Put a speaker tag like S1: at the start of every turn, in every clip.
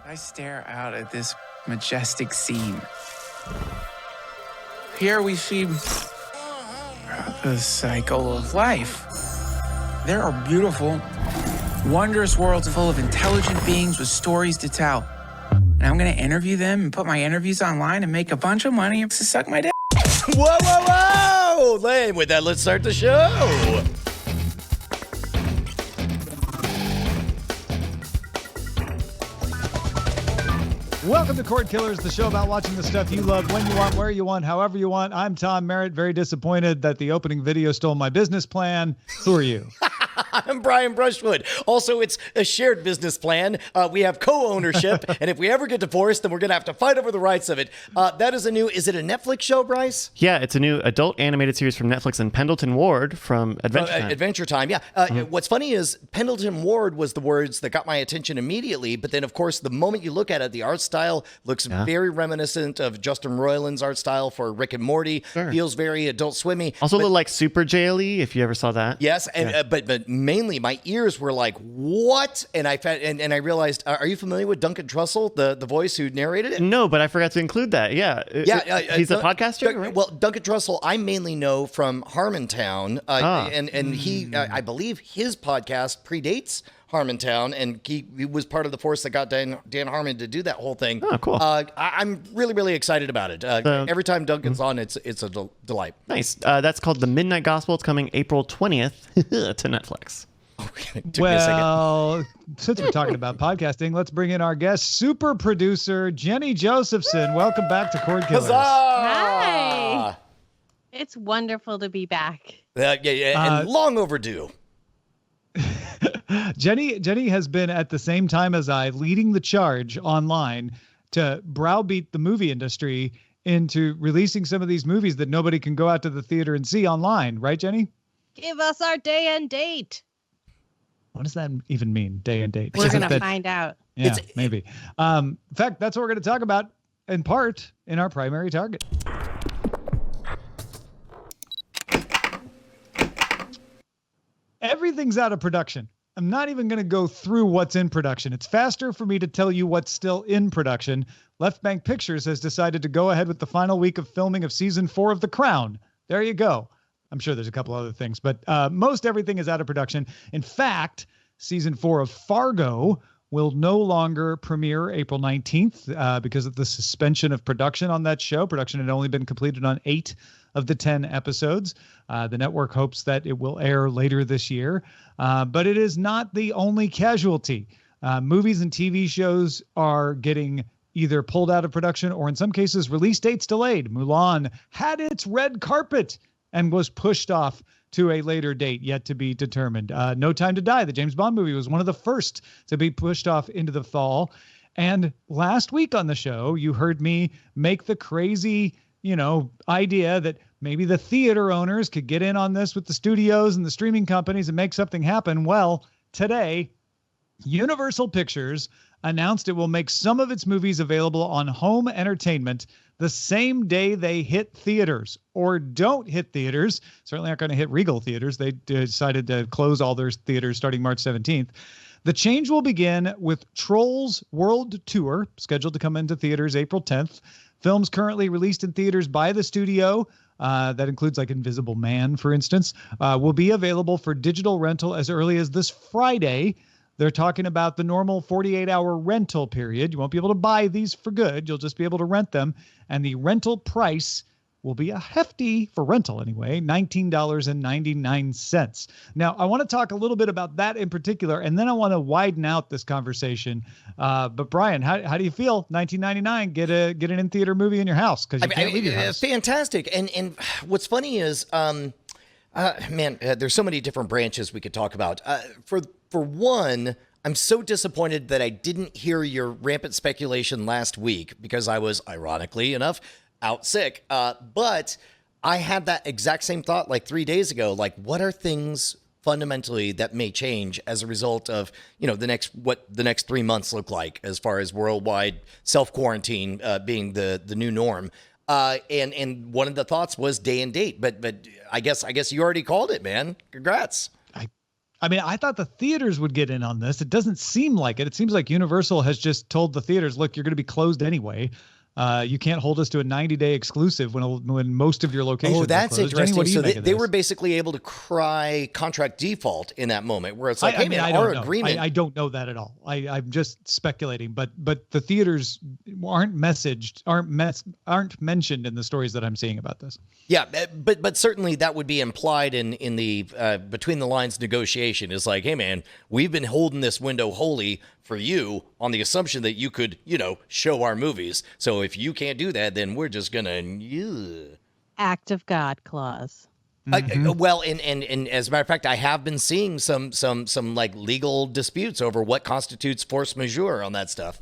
S1: I stare out at this majestic scene. Here we see the cycle of life. There are beautiful, wondrous worlds full of intelligent beings with stories to tell. And I'm gonna interview them and put my interviews online and make a bunch of money to suck my dick.
S2: Whoa, whoa, whoa! And with that, let's start the show.
S3: Welcome to Cordkillers, the show about watching the stuff you love when you want, where you want, however you want. I'm Tom Merritt, very disappointed that the opening video stole my business plan. Who are you?
S2: I'm Brian Brushwood. Also, it's a shared business plan. We have co-ownership, and if we ever get divorced, then we're going to have to fight over the rights of it. That is is it a Netflix show, Bryce?
S4: Yeah, it's a new adult animated series from Netflix and Pendleton Ward from Adventure Time.
S2: Adventure Time, yeah. What's funny is Pendleton Ward was the words that got my attention immediately, but then, of course, the moment you look at it, the art style looks very reminiscent of Justin Roiland's art style for Rick and Morty. Sure. Feels very Adult Swimmy.
S4: Also a little like Super Jaily, if you ever saw that.
S2: Yes, and but mainly my ears were like, what? And I realized, are you familiar with Duncan Trussell, the voice who narrated it?
S4: No, but I forgot to include that. Yeah. He's a podcaster, right?
S2: Well, Duncan Trussell, I mainly know from Harmontown. And he, I believe his podcast predates Harmontown, and he was part of the force that got Dan Harmon to do that whole thing.
S4: Oh, cool.
S2: I'm really, really excited about it. Every time Duncan's on, it's a delight.
S4: Nice. That's called The Midnight Gospel. It's coming April 20th to Netflix.
S3: Well, since we're talking about podcasting, let's bring in our guest, super producer Jennie Josephson. Welcome back to Cordkillers.
S5: Hi. It's wonderful to be back.
S2: And long overdue.
S3: Jennie has been at the same time as I leading the charge online to browbeat the movie industry into releasing some of these movies that nobody can go out to the theater and see online. Right, Jennie?
S5: Give us our day and date.
S3: What does that even mean, day and date?
S5: We're going to find out.
S3: Yeah, maybe. In fact, that's what we're going to talk about in part in our primary target. Everything's out of production. I'm not even going to go through what's in production. It's faster for me to tell you what's still in production. Left Bank Pictures has decided to go ahead with the final week of filming of season 4 of The Crown. There you go. I'm sure there's a couple other things, but most everything is out of production. In fact, season 4 of Fargo will no longer premiere April 19th because of the suspension of production on that show. Production had only been completed on 8 of the 10 episodes. The network hopes that it will air later this year, but it is not the only casualty. Movies and TV shows are getting either pulled out of production or in some cases release dates delayed. Mulan had its red carpet and was pushed off to a later date yet to be determined. No Time to Die, the James Bond movie, was one of the first to be pushed off into the fall. And last week on the show, you heard me make the crazy, idea that maybe the theater owners could get in on this with the studios and the streaming companies and make something happen. Well, today, Universal Pictures announced it will make some of its movies available on home entertainment the same day they hit theaters or don't hit theaters. Certainly aren't going to hit Regal theaters. They decided to close all their theaters starting March 17th. The change will begin with Trolls World Tour, scheduled to come into theaters April 10th. Films currently released in theaters by the studio, that includes like Invisible Man, for instance, will be available for digital rental as early as this Friday. They're talking about the normal 48-hour rental period. You won't be able to buy these for good. You'll just be able to rent them. And the rental price will be a hefty, for rental anyway, $19.99. Now, I want to talk a little bit about that in particular, and then I want to widen out this conversation. But Brian, how do you feel? $19.99, get an in-theater movie in your house because you can't leave your house.
S2: Fantastic. And what's funny is, there's so many different branches we could talk about. For one, I'm so disappointed that I didn't hear your rampant speculation last week because I was, ironically enough, out sick. But I had that exact same thought like 3 days ago. Like, what are things fundamentally that may change as a result of, what the next 3 months look like as far as worldwide self-quarantine being the new norm? And one of the thoughts was day and date, but I guess you already called it, man. Congrats.
S3: I mean, I thought the theaters would get in on this. It doesn't seem like it. It seems like Universal has just told the theaters, look, you're going to be closed anyway. You can't hold us to a 90-day exclusive when most of your locations are
S2: that's
S3: closed.
S2: interesting.
S3: Jenny, what do you
S2: So
S3: make of
S2: they
S3: this?
S2: were basically able to cry contract default in that moment, where it's like, hey,
S3: I mean,
S2: man,
S3: I don't
S2: our
S3: know.
S2: agreement.
S3: I don't know that at all. I'm just speculating, but the theaters aren't mentioned in the stories that I'm seeing about this.
S2: Yeah, but certainly that would be implied in the between the lines negotiation. Is like, hey, man, we've been holding this window holy for you on the assumption that you could, show our movies. So if you can't do that, then we're just gonna
S5: Act of God clause.
S2: well, and as a matter of fact, I have been seeing some like legal disputes over what constitutes force majeure on that stuff.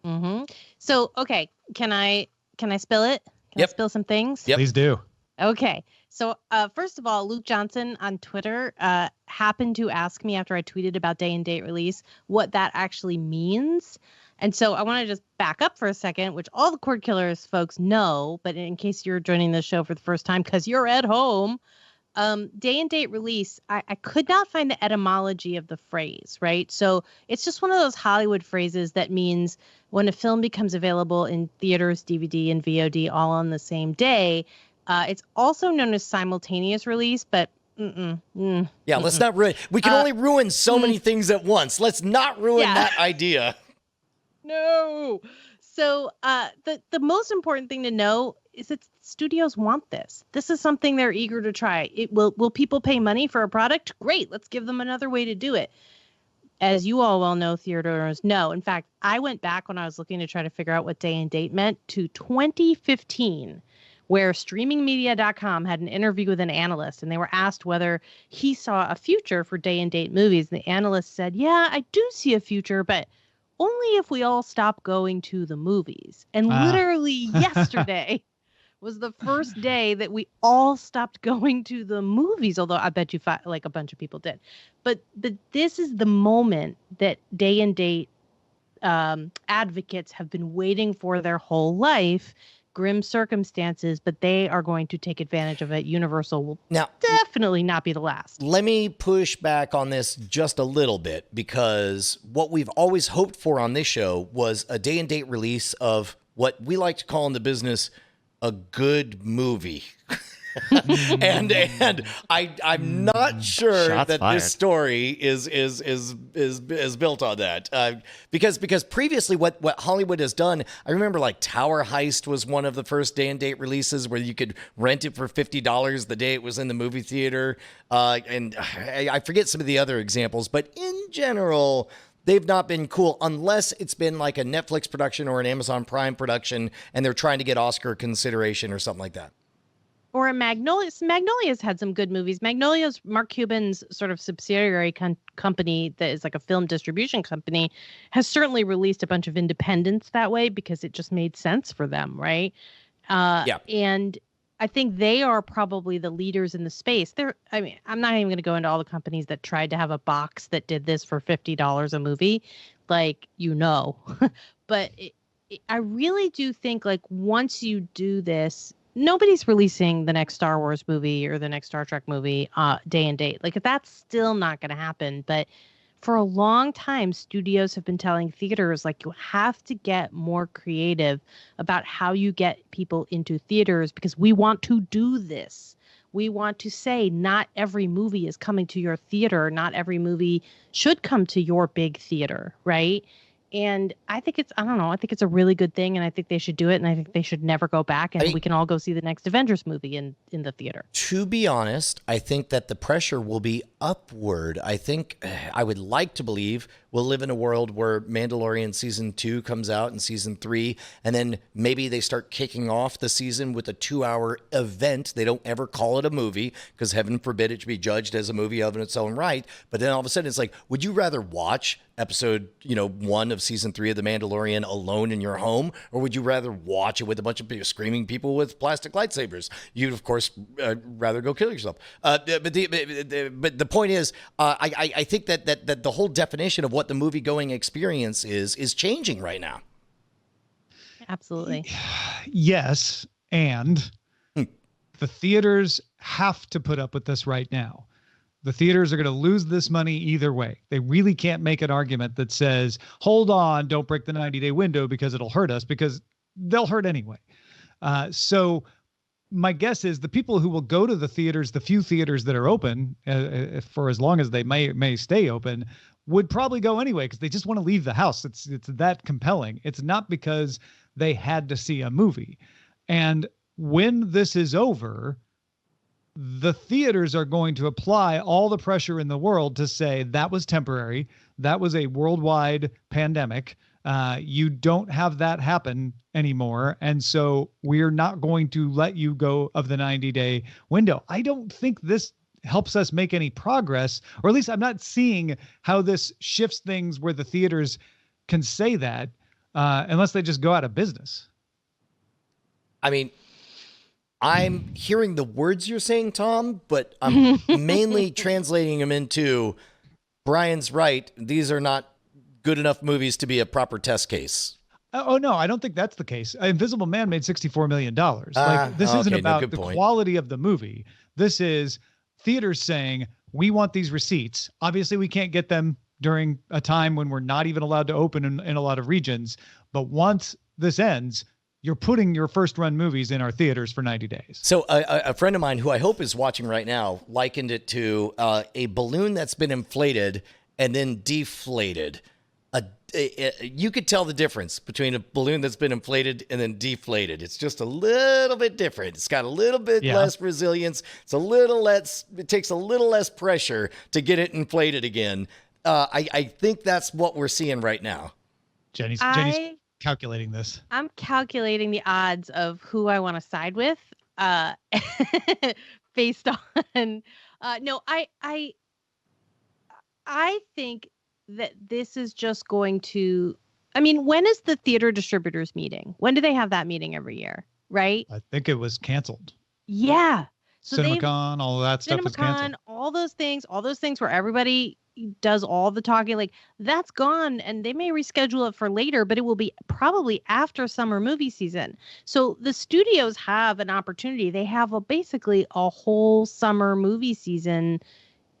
S5: Mm-hmm. So, okay, can I spill it? Can
S2: Yep.
S5: I spill some things?
S2: Yep.
S3: Please do.
S5: Okay. So, first of all, Luke Johnson on Twitter happened to ask me after I tweeted about day and date release what that actually means. And so I want to just back up for a second, which all the Cordkillers folks know, but in case you're joining the show for the first time because you're at home, day and date release, I could not find the etymology of the phrase, right? So it's just one of those Hollywood phrases that means when a film becomes available in theaters, DVD, and VOD all on the same day. It's also known as simultaneous release, but
S2: Let's not ruin. We can only ruin so many things at once. Let's not ruin that idea.
S5: No. So the most important thing to know is that studios want this. This is something they're eager to try. Will people pay money for a product? Great. Let's give them another way to do it. As you all well know, theaters know. In fact, I went back when I was looking to try to figure out what day and date meant to 2015. Where streamingmedia.com had an interview with an analyst, and they were asked whether he saw a future for day and date movies. And the analyst said, yeah, I do see a future, but only if we all stop going to the movies. And literally yesterday was the first day that we all stopped going to the movies, although I bet you like a bunch of people did. But this is the moment that day and date advocates have been waiting for their whole life. Grim circumstances, but they are going to take advantage of it. Universal will definitely not be the last.
S2: Let me push back on this just a little bit, because what we've always hoped for on this show was a day and date release of what we like to call in the business a good movie. and I'm not sure
S4: Shots
S2: that
S4: fired.
S2: this story is built on that, because previously what Hollywood has done, I remember like Tower Heist was one of the first day and date releases where you could rent it for $50 the day it was in the movie theater, and I forget some of the other examples, but in general, they've not been cool unless it's been like a Netflix production or an Amazon Prime production and they're trying to get Oscar consideration or something like that.
S5: Or a Magnolia's. Magnolia's had some good movies. Magnolia's, Mark Cuban's sort of subsidiary company that is like a film distribution company, has certainly released a bunch of independents that way because it just made sense for them, right? And I think they are probably the leaders in the space. I'm not even going to go into all the companies that tried to have a box that did this for $50 a movie, but I really do think like once you do this, nobody's releasing the next Star Wars movie or the next Star Trek movie day and date. Like that's still not going to happen. But for a long time, studios have been telling theaters, like, you have to get more creative about how you get people into theaters because we want to do this. We want to say not every movie is coming to your theater. Not every movie should come to your big theater, right? And I think it's a really good thing, and I think they should do it, and I think they should never go back, and we can all go see the next Avengers movie in the theater.
S2: To be honest, I think that the pressure will be upward. I would like to believe we'll live in a world where Mandalorian Season 2 comes out and Season 3, and then maybe they start kicking off the season with a 2-hour event. They don't ever call it a movie, because heaven forbid it should be judged as a movie of its own right. But then all of a sudden it's like, would you rather watch episode 1 of Season 3 of The Mandalorian alone in your home, or would you rather watch it with a bunch of screaming people with plastic lightsabers? You'd, of course, rather go kill yourself. But the point is, I think that the whole definition of what the movie-going experience is changing right now.
S5: Absolutely.
S3: Yes, and the theaters have to put up with this right now. The theaters are going to lose this money either way. They really can't make an argument that says, hold on, don't break the 90-day window because it'll hurt us, because they'll hurt anyway. So my guess is the people who will go to the theaters, the few theaters that are open for as long as they may stay open, would probably go anyway because they just want to leave the house. It's that compelling. It's not because they had to see a movie. And when this is over, the theaters are going to apply all the pressure in the world to say that was temporary. That was a worldwide pandemic. You don't have that happen anymore. And so we're not going to let you go of the 90-day window. I don't think this helps us make any progress, or at least I'm not seeing how this shifts things where the theaters can say that unless they just go out of business.
S2: I mean, I'm hearing the words you're saying, Tom, but I'm mainly translating them into Brian's right. These are not good enough movies to be a proper test case.
S3: Oh, no, I don't think that's the case. Invisible Man made $64 million. This isn't about the quality of the movie. This is theaters saying, we want these receipts. Obviously, we can't get them during a time when we're not even allowed to open in a lot of regions. But once this ends, you're putting your first run movies in our theaters for 90 days.
S2: So a friend of mine who I hope is watching right now likened it to a balloon that's been inflated and then deflated. You could tell the difference between a balloon that's been inflated and then deflated. It's just a little bit different. It's got a little bit less resilience. It takes a little less pressure to get it inflated again. I think that's what we're seeing right now.
S3: Jenny's calculating this.
S5: I'm calculating the odds of who I want to side with based on no, I think that this is just going to, I mean, when is the theater distributors meeting? When do they have that meeting every year? Right?
S3: I think it was canceled.
S5: Yeah. So
S3: CinemaCon, all of that stuff was canceled.
S5: All those things where everybody does all the talking, like that's gone, and they may reschedule it for later, but it will be probably after summer movie season. So the studios have an opportunity. They have basically a whole summer movie season.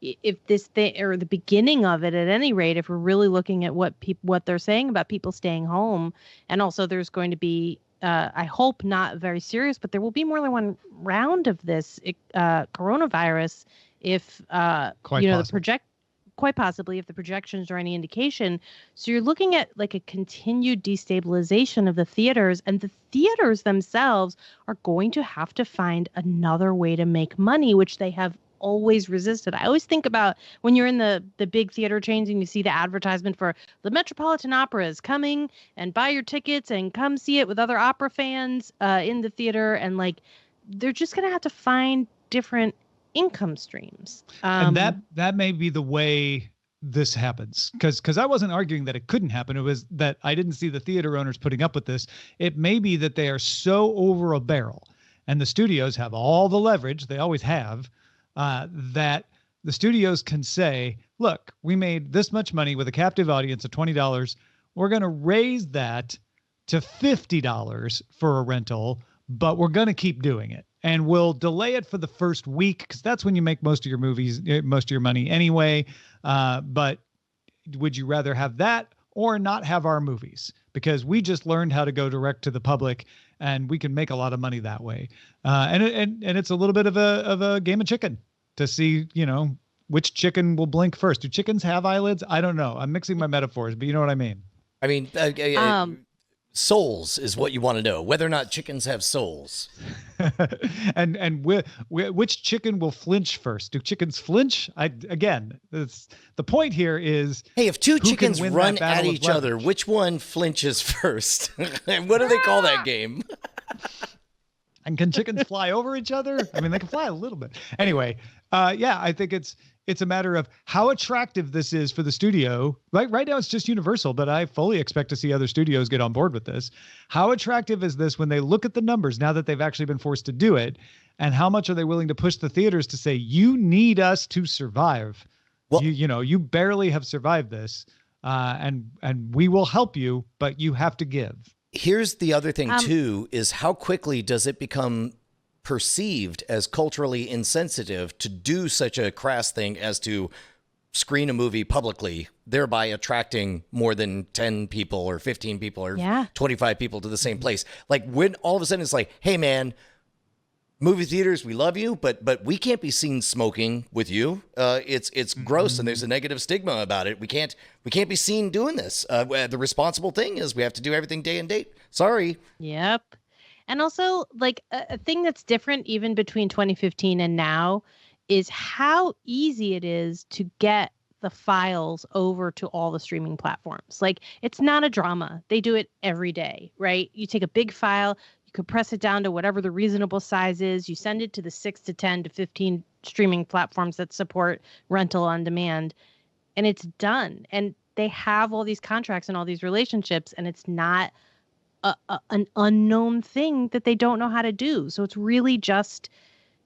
S5: If this thing, or the beginning of it, at any rate, if we're really looking at what they're saying about people staying home, and also there's going to be, I hope not very serious, but there will be more than one round of this coronavirus if quite possibly if the projections are any indication. So you're looking at like a continued destabilization of the theaters, and the theaters themselves are going to have to find another way to make money, which they have always resisted. I always think about when you're in the big theater chains and you see the advertisement for the Metropolitan Opera is coming, and buy your tickets and come see it with other opera fans in the theater, and like they're just going to have to find different income streams.
S3: And that may be the way this happens, because I wasn't arguing that it couldn't happen. It was that I didn't see the theater owners putting up with this. It may be that they are so over a barrel, and the studios have all the leverage they always have, that the studios can say, look, we made this much money with a captive audience of $20. We're going to raise that to $50 for a rental, but we're going to keep doing it. And we'll delay it for the first week because that's when you make most of your movies, most of your money anyway. But would you rather have that or not have our movies? Because we just learned how to go direct to the public, and we can make a lot of money that way. And it's a little bit of a game of chicken to see, which chicken will blink first. Do chickens have eyelids? I don't know. I'm mixing my metaphors, but you know what I mean.
S2: I mean, souls is what you want to know, whether or not chickens have souls.
S3: and which chicken will flinch first? Do chickens flinch? The point here is,
S2: hey, if two chickens run at each other, which one flinches first? And what do they call that game?
S3: And can chickens fly over each other? I mean, they can fly a little bit. Anyway, I think it's a matter of how attractive this is for the studio. Right now it's just Universal, but I fully expect to see other studios get on board with this. How attractive is this when they look at the numbers now that they've actually been forced to do it? And how much are they willing to push the theaters to say, you need us to survive? Well, you barely have survived this, and we will help you, but you have to give.
S2: Here's the other thing too, is how quickly does it become perceived as culturally insensitive to do such a crass thing as to screen a movie publicly, thereby attracting more than 10 people or 15 people or 25 people to the same place. Like when all of a sudden it's like, hey man, movie theaters, we love you, but we can't be seen smoking with you. It's gross, and there's a negative stigma about it. We can't be seen doing this. The responsible thing is we have to do everything day and date. Sorry.
S5: Yep. And also, like a thing that's different even between 2015 and now is how easy it is to get the files over to all the streaming platforms. Like, it's not a drama. They do it every day, right? You take a big file, you could press it down to whatever the reasonable size is. You send it to the 6 to 10 to 15 streaming platforms that support rental on demand, and it's done. And they have all these contracts and all these relationships, and it's not an unknown thing that they don't know how to do. So it's really just,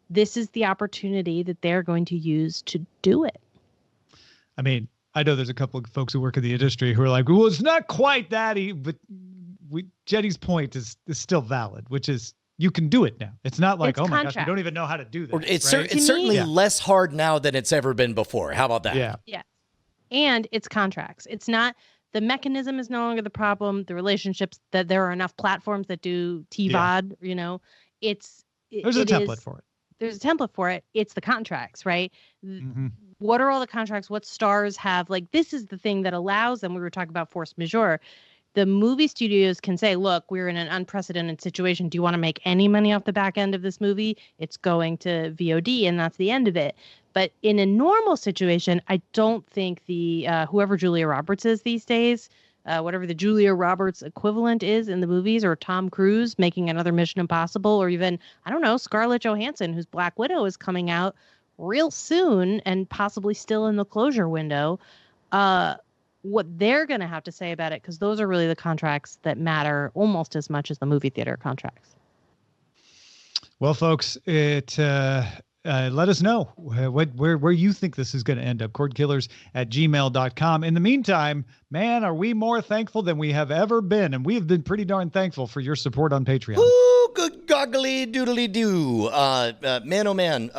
S5: this is the opportunity that they're going to use to do it.
S3: I mean, I know there's a couple of folks who work in the industry who are like, well, it's not quite that, but Jenny's point is still valid, which is you can do it now. It's not like, oh my gosh, we don't even know how to do this.
S2: It's certainly less hard now than it's ever been before. How about that?
S3: Yeah.
S5: Yeah. And it's contracts. It's not, the mechanism is no longer the problem. The relationships, that there are enough platforms that do TVOD, you know, there's a template for it. There's a template for it. It's the contracts, right? Mm-hmm. What are all the contracts? What stars have? Like, this is the thing that allows them. We were talking about force majeure. The movie studios can say, look, we're in an unprecedented situation. Do you want to make any money off the back end of this movie? It's going to VOD, and that's the end of it. But in a normal situation, I don't think the whoever Julia Roberts is these days, whatever the Julia Roberts equivalent is in the movies, or Tom Cruise making another Mission Impossible, or even, I don't know, Scarlett Johansson, whose Black Widow is coming out real soon and possibly still in the closure window, what they're going to have to say about it, because those are really the contracts that matter almost as much as the movie theater contracts.
S3: Well, folks, let us know where you think this is going to end up. Cordkillers@gmail.com. In the meantime, man, are we more thankful than we have ever been. And we have been pretty darn thankful for your support on Patreon.
S2: Ooh, good goggly doodly doo. Man, oh man,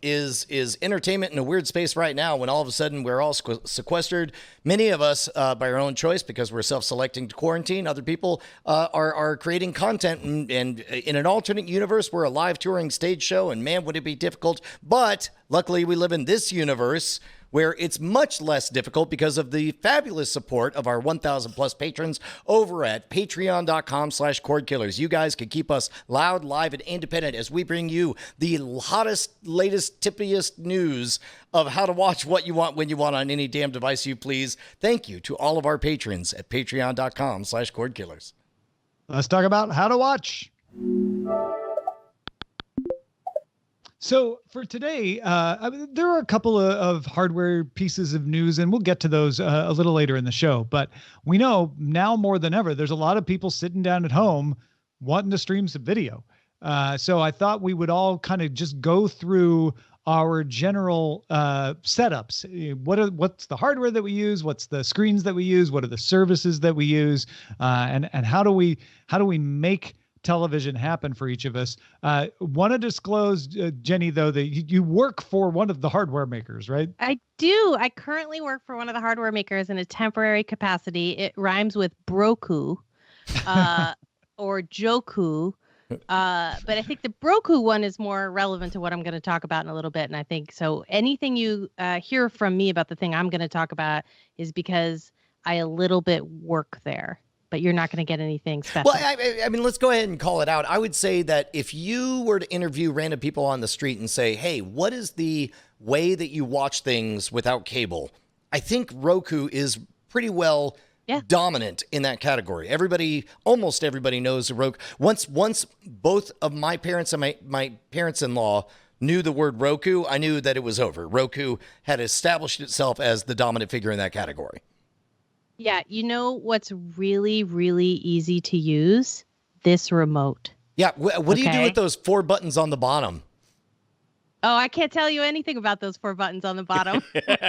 S2: is entertainment in a weird space right now when all of a sudden we're all sequestered. Many of us by our own choice, because we're self-selecting to quarantine. Other people are creating content. And in an alternate universe, we're a live touring stage show. And man, would it be difficult. But luckily, we live in this universe where it's much less difficult because of the fabulous support of our 1,000 plus patrons over at patreon.com/cordkillers. You guys can keep us loud, live, and independent as we bring you the hottest, latest, tippiest news of how to watch what you want when you want on any damn device you please. Thank you to all of our patrons at patreon.com/cordkillers.
S3: Let's talk about how to watch. So for today, there are a couple of hardware pieces of news, and we'll get to those a little later in the show. But we know now more than ever, there's a lot of people sitting down at home wanting to stream some video. So I thought we would all kind of just go through our general setups. What's the hardware that we use? What's the screens that we use? What are the services that we use? And how do we make television happen for each of us? Want to disclose, Jenny, though, that you work for one of the hardware makers, right? I
S5: do. I currently work for one of the hardware makers in a temporary capacity. It rhymes with broku or joku. But I think the broku one is more relevant to what I'm going to talk about in a little bit. And I think so anything you hear from me about the thing I'm going to talk about is because I a little bit work there. But you're not going to get anything special.
S2: Well, I mean, let's go ahead and call it out. I would say that if you were to interview random people on the street and say, hey, what is the way that you watch things without cable? I think Roku is pretty well dominant in that category. Almost everybody knows Roku. Once both of my parents and my parents-in-law knew the word Roku, I knew that it was over. Roku had established itself as the dominant figure in that category.
S5: Yeah, you know what's really, really easy to use? This remote.
S2: Yeah, what do you do with those 4 buttons on the bottom?
S5: Oh, I can't tell you anything about those 4 buttons on the bottom. And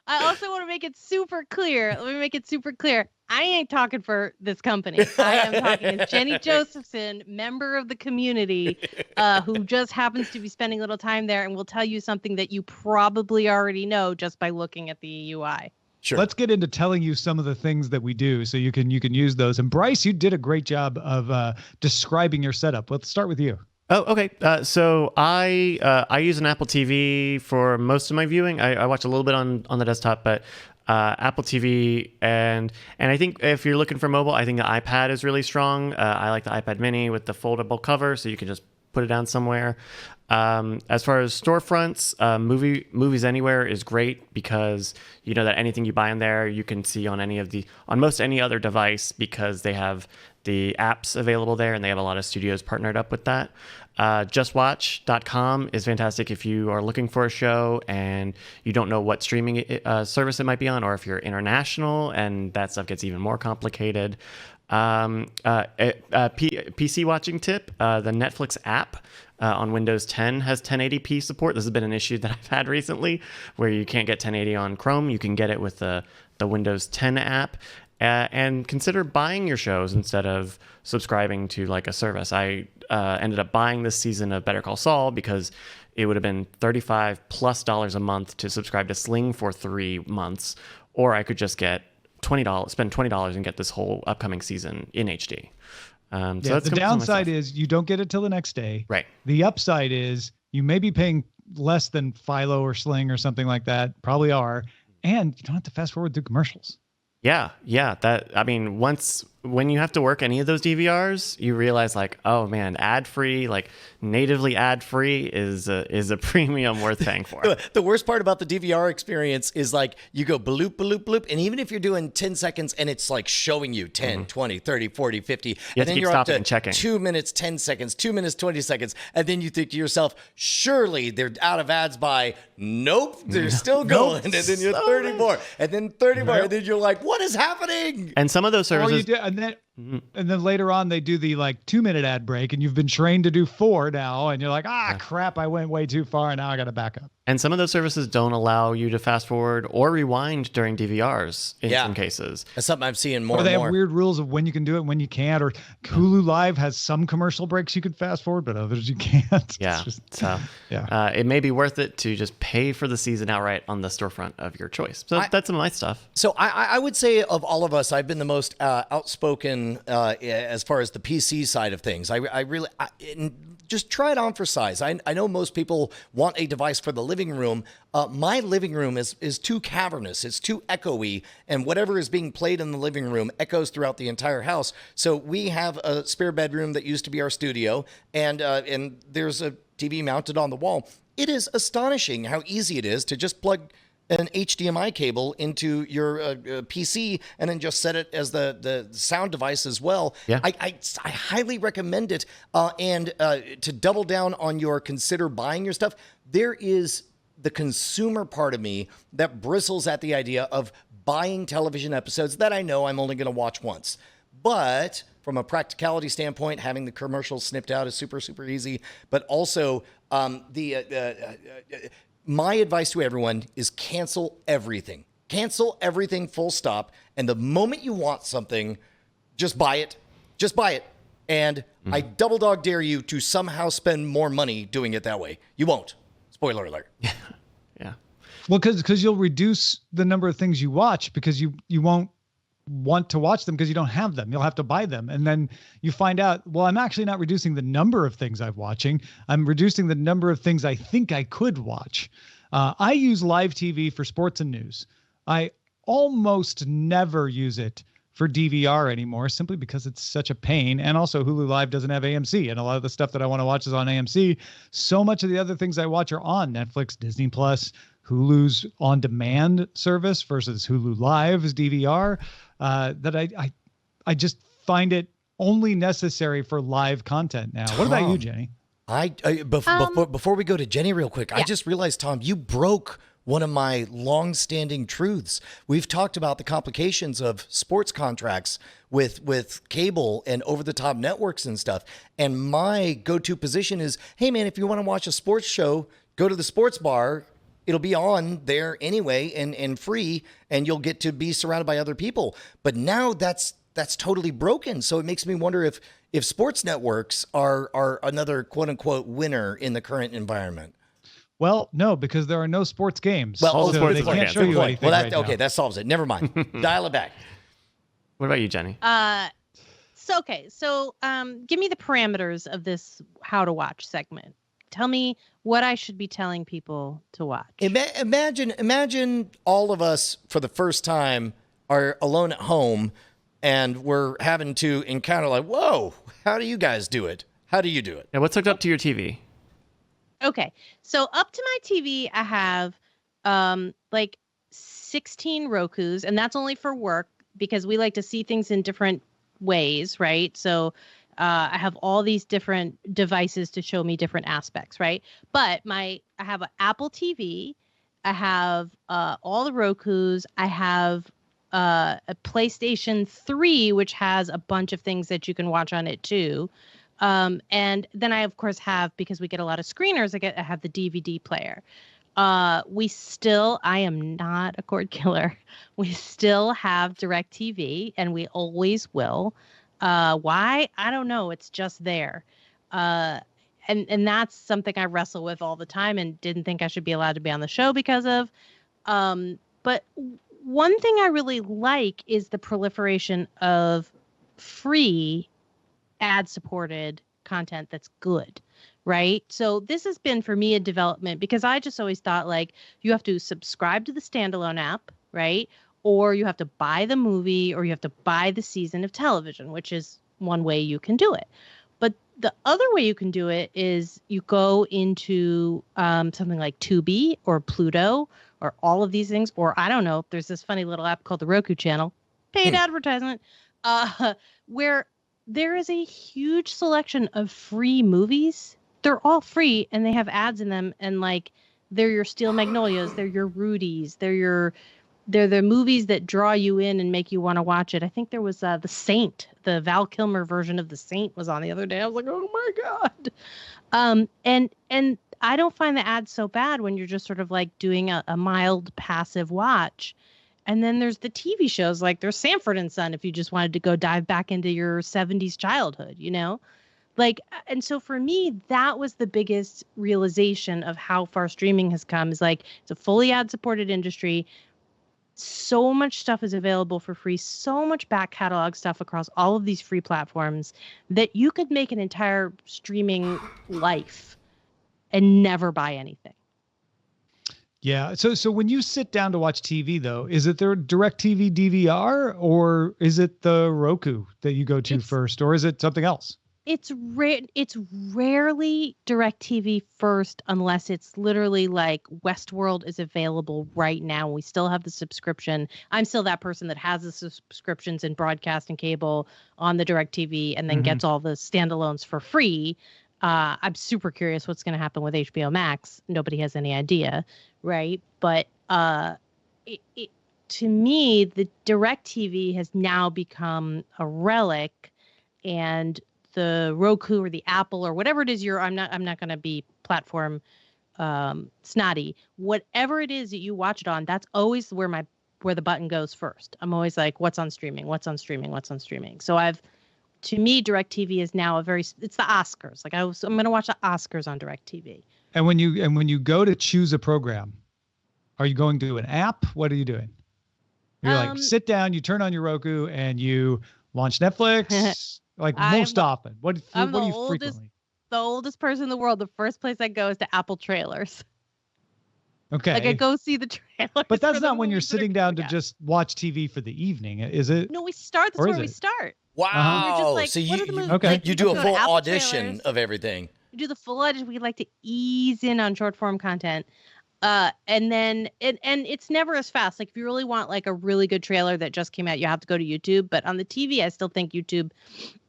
S5: I also want to make it super clear. Let me make it super clear. I ain't talking for this company. I am talking to Jennie Josephson, member of the community, who just happens to be spending a little time there and will tell you something that you probably already know just by looking at the UI.
S2: Sure.
S3: Let's get into telling you some of the things that we do so you can use those. And Bryce, you did a great job of describing your setup. Let's start with you.
S4: Oh, okay. So I use an Apple TV for most of my viewing. I watch a little bit on the desktop, but Apple TV and I think if you're looking for mobile, I think the iPad is really strong. I like the iPad Mini with the foldable cover, so you can just put it down somewhere. As far as storefronts, Movies Anywhere is great because you know that anything you buy in there you can see on most any other device because they have the apps available there and they have a lot of studios partnered up with that. JustWatch.com is fantastic if you are looking for a show and you don't know what streaming service it might be on, or if you're international and that stuff gets even more complicated. PC watching tip, the Netflix app on Windows 10 has 1080p support. This has been an issue that I've had recently where you can't get 1080 on Chrome. You can get it with the Windows 10 app. And consider buying your shows instead of subscribing to like a service. I ended up buying this season of Better Call Saul because it would have been $35+ a month to subscribe to Sling for 3 months, or I could just get spend $20 and get this whole upcoming season in HD. So that's
S3: the downside is you don't get it till the next day.
S4: Right.
S3: The upside is you may be paying less than Philo or Sling or something like that, probably are, and you don't have to fast forward through commercials.
S4: Yeah. When you have to work any of those DVRs, you realize like, oh man, ad-free, like natively ad-free is a premium worth paying for.
S2: The worst part about the DVR experience is like you go bloop, bloop, bloop. And even if you're doing 10 seconds and it's like showing you 10, 20, 30, 40, 50. And then you're up to 2 minutes, 10 seconds, 2 minutes, 20 seconds. And then you think to yourself, surely they're out of ads by, nope, they're still going. And then you're 30 more. And then 30 more. And then you're like, what is happening?
S4: And some of those services...
S3: And then later on, they do the like 2-minute ad break, and you've been trained to do 4 now, and you're like, crap, I went way too far, and now I got to back up.
S4: And some of those services don't allow you to fast forward or rewind during DVRs in some cases.
S2: That's something I'm seeing more
S3: or
S2: and
S3: they
S2: more.
S3: have weird rules of when you can do it, when you can't. Or Hulu Live has some commercial breaks you can fast forward, but others you can't.
S4: Yeah. It may be worth it to just pay for the season outright on the storefront of your choice. So that's some of my stuff.
S2: So I would say of all of us, I've been the most outspoken as far as the PC side of things. I really just try it on for size. I know most people want a device for the living room. My living room is too cavernous. It's too echoey, and whatever is being played in the living room echoes throughout the entire house. So we have a spare bedroom that used to be our studio, and there's a TV mounted on the wall. It is astonishing how easy it is to just plug an HDMI cable into your PC and then just set it as the sound device as well.
S4: Yeah.
S2: I highly recommend it. And to double down on your consider buying your stuff, there is the consumer part of me that bristles at the idea of buying television episodes that I know I'm only going to watch once. But from a practicality standpoint, having the commercials snipped out is super, super easy. But also my advice to everyone is cancel everything. Cancel everything, full stop. And the moment you want something, just buy it. Just buy it. And I double dog dare you to somehow spend more money doing it that way. You won't. Spoiler alert.
S4: Yeah.
S3: Well, because you'll reduce the number of things you watch because you won't want to watch them because you don't have them. You'll have to buy them. And then you find out, well, I'm actually not reducing the number of things I'm watching. I'm reducing the number of things I think I could watch. I use live TV for sports and news. I almost never use it for DVR anymore simply because it's such a pain. And also Hulu Live doesn't have AMC, and a lot of the stuff that I want to watch is on AMC. So much of the other things I watch are on Netflix, Disney Plus, Hulu's on-demand service versus Hulu Live's DVR. That I just find it only necessary for live content now. What about you, Jenny?
S2: Before we go to Jenny real quick, I just realized, Tom, you broke one of my long-standing truths. We've talked about the complications of sports contracts with cable and over-the-top networks and stuff. And my go-to position is, hey, man, if you want to watch a sports show, go to the sports bar It'll be on there anyway and free, and you'll get to be surrounded by other people. But now that's totally broken. So it makes me wonder if sports networks are another quote unquote winner in the current environment.
S3: Well, no, because there are no sports games.
S2: Well,
S3: so
S4: sports
S3: they
S4: is
S3: can't
S4: okay.
S3: show you anything
S2: Well,
S3: right
S2: okay,
S3: now.
S2: that solves it. Never mind. Dial it back.
S4: What about you, Jenny?
S5: So give me the parameters of this how to watch segment. Tell me what I should be telling people to watch.
S2: Imagine all of us for the first time are alone at home, and we're having to encounter like, whoa, how do you guys do it? How do you do it?
S4: Yeah, what's hooked up to your TV?
S5: Okay, so up to my TV, I have like 16 Rokus, and that's only for work because we like to see things in different ways, right? So I have all these different devices to show me different aspects, right? But I have an Apple TV, I have all the Rokus, I have a PlayStation 3, which has a bunch of things that you can watch on it too. And then I, of course, have, because we get a lot of screeners, I have the DVD player. I am not a cord killer. We still have DirecTV, and we always will. Why? I don't know. It's just there. And that's something I wrestle with all the time and didn't think I should be allowed to be on the show because of. But one thing I really like is the proliferation of free ad-supported content that's good, right? So this has been for me a development because I just always thought like you have to subscribe to the standalone app, right? Or you have to buy the movie, or you have to buy the season of television, which is one way you can do it. But the other way you can do it is you go into something like Tubi or Pluto or all of these things, or I don't know, there's this funny little app called the Roku channel, paid advertisement, where there is a huge selection of free movies. They're all free and they have ads in them. And like, they're your Steel Magnolias, they're your Rudies, they're the movies that draw you in and make you want to watch it. I think there was The Saint, the Val Kilmer version of The Saint was on the other day. I was like, oh my God. And I don't find the ads so bad when you're just sort of like doing a mild passive watch. And then there's the TV shows, like there's Sanford and Son, if you just wanted to go dive back into your 70s childhood, you know? Like, and so for me, that was the biggest realization of how far streaming has come, is like, it's a fully ad-supported industry. So much stuff is available for free, so much back catalog stuff across all of these free platforms that you could make an entire streaming life and never buy anything.
S3: Yeah. So when you sit down to watch TV, though, is it their DirecTV DVR, or is it the Roku that you go to first, or is it something else?
S5: It's rarely DirecTV first, unless it's literally like Westworld is available right now. We still have the subscription. I'm still that person that has the subscriptions in broadcast and cable on the DirecTV and then gets all the standalones for free. I'm super curious what's going to happen with HBO Max. Nobody has any idea, right? But to me, the DirecTV has now become a relic, and the Roku or the Apple or whatever it is I'm not going to be platform snotty. Whatever it is that you watch it on, that's always where the button goes first. I'm always like, what's on streaming? What's on streaming? What's on streaming? So to me, DirecTV is now it's the Oscars. Like I'm going to watch the Oscars on DirecTV.
S3: And when you go to choose a program, are you going to an app? What are you doing? You're like, sit down, you turn on your Roku and you launch Netflix. Like most often, what do you frequently?
S5: The oldest person in the world. The first place I go is to Apple Trailers.
S3: Okay.
S5: Like I go see the trailers.
S3: But that's not when you're sitting down to just watch TV for the evening, is it?
S5: No, we start. That's where we start.
S2: Wow.
S5: We're just like,
S2: So
S5: what are the movies?
S3: okay.
S5: Like,
S2: you do a full
S5: Apple
S2: audition
S5: Trailers.
S2: of everything.
S5: We do the full audition. We like to ease in on short form content. And then and it's never as fast. Like if you really want like a really good trailer that just came out, you have to go to YouTube. But on the TV, I still think YouTube,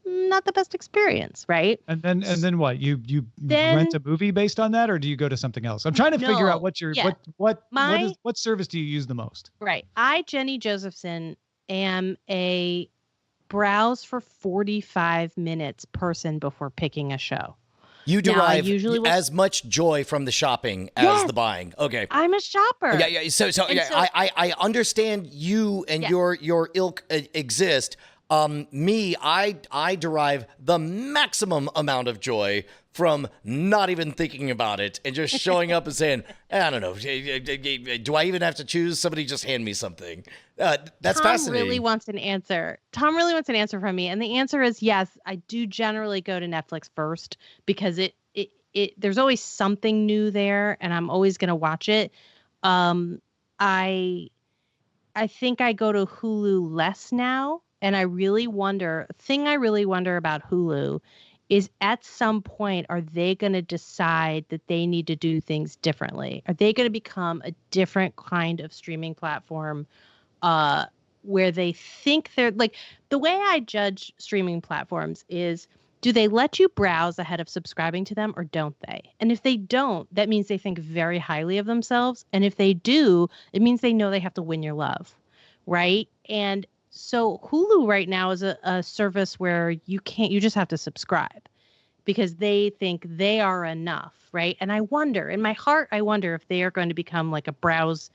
S5: not the best experience, right?
S3: And then what? You rent a movie based on that, or do you go to something else? I'm trying to figure out what service do you use the most?
S5: Right. I, Jennie Josephson, am a browse for 45 minutes person before picking a show.
S2: You
S5: Now, I
S2: derive
S5: usually will-
S2: as much joy from the shopping as
S5: Yes.
S2: the buying. Okay.
S5: I'm a shopper.
S2: Yeah. I understand you and your ilk exist. I derive the maximum amount of joy from not even thinking about it and just showing up and saying, I don't know, do I even have to choose? Somebody just hand me something. That's fascinating.
S5: Tom really wants an answer. Tom really wants an answer from me. And the answer is yes, I do generally go to Netflix first because there's always something new there and I'm always going to watch it. I think I go to Hulu less now. And I really wonder about Hulu is at some point, are they going to decide that they need to do things differently? Are they going to become a different kind of streaming platform where they think they're like, the way I judge streaming platforms is, do they let you browse ahead of subscribing to them or don't they? And if they don't, that means they think very highly of themselves. And if they do, it means they know they have to win your love, right? And so Hulu right now is a service where you just have to subscribe because they think they are enough, right? And I wonder, in my heart, if they are going to become like a browse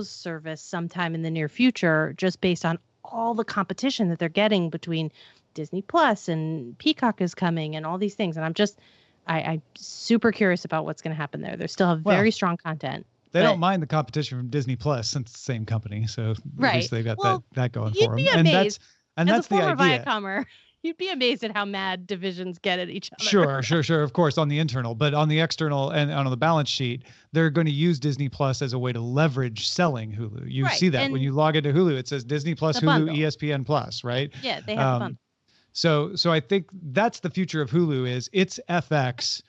S5: service sometime in the near future, just based on all the competition that they're getting between Disney Plus and Peacock is coming and all these things. And I'm super curious about what's going to happen there. They still have very strong content.
S3: They don't mind the competition from Disney Plus since it's the same company, so at least they got that going for them.
S5: And that's
S3: the idea.
S5: Viacomer, you'd be amazed at how mad divisions get at each other.
S3: Sure. Of course, on the internal, but on the external and on the balance sheet, they're going to use Disney Plus as a way to leverage selling Hulu. You see that when you log into Hulu, it says Disney Plus, Hulu,
S5: bundle.
S3: ESPN Plus, right?
S5: Yeah, they have fun.
S3: So I think that's the future of Hulu is it's FX.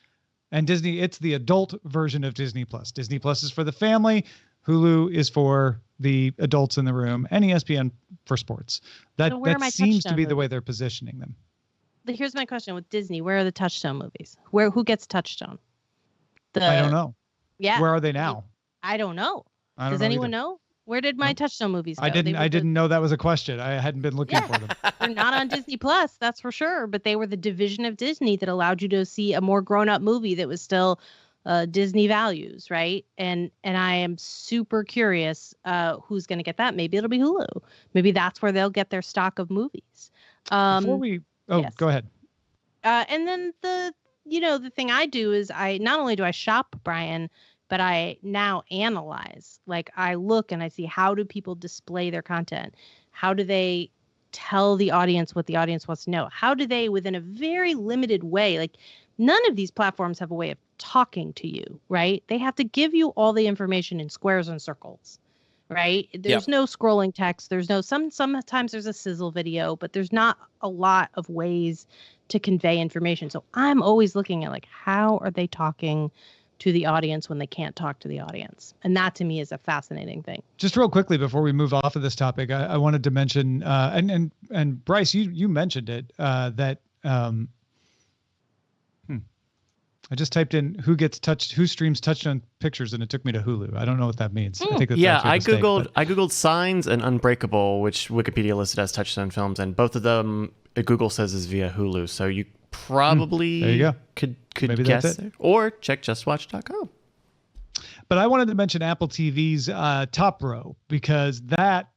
S3: And Disney, it's the adult version of Disney Plus. Disney Plus is for the family. Hulu is for the adults in the room, and ESPN for sports. That seems to be the way they're positioning them.
S5: Here's my question with Disney. Where are the Touchstone movies? Who gets Touchstone?
S3: I don't know.
S5: Yeah.
S3: Where are they now?
S5: I don't know. Does anyone know? Where did my Touchstone movies go?
S3: I didn't know that was a question. I hadn't been looking for them.
S5: They're not on Disney Plus, that's for sure. But they were the division of Disney that allowed you to see a more grown-up movie that was still Disney values, right? And I am super curious who's going to get that. Maybe it'll be Hulu. Maybe that's where they'll get their stock of movies.
S3: Yes. Go ahead.
S5: And then the thing I do is not only do I shop, Brian, but I now analyze. Like I look and I see, how do people display their content? How do they tell the audience what the audience wants to know? How do they, within a very limited way, like none of these platforms have a way of talking to you, right? They have to give you all the information in squares and circles, right? There's no scrolling text. There's no, sometimes there's a sizzle video, but there's not a lot of ways to convey information. So I'm always looking at like, how are they talking to the audience when they can't talk to the audience? And that to me is a fascinating thing. Just
S3: real quickly before we move off of this topic, I wanted to mention, and Bryce, you mentioned it, that I just typed in who streams Touchdown Pictures, and it took me to Hulu. I don't know what that means. I think that's
S4: I googled Signs and Unbreakable, which Wikipedia listed as Touchstone Films, and both of them Google says is via Hulu. So you probably
S3: there you go.
S4: could
S3: Maybe
S4: guess it. Or check justwatch.com.
S3: But I wanted to mention Apple TV's Top Row, because that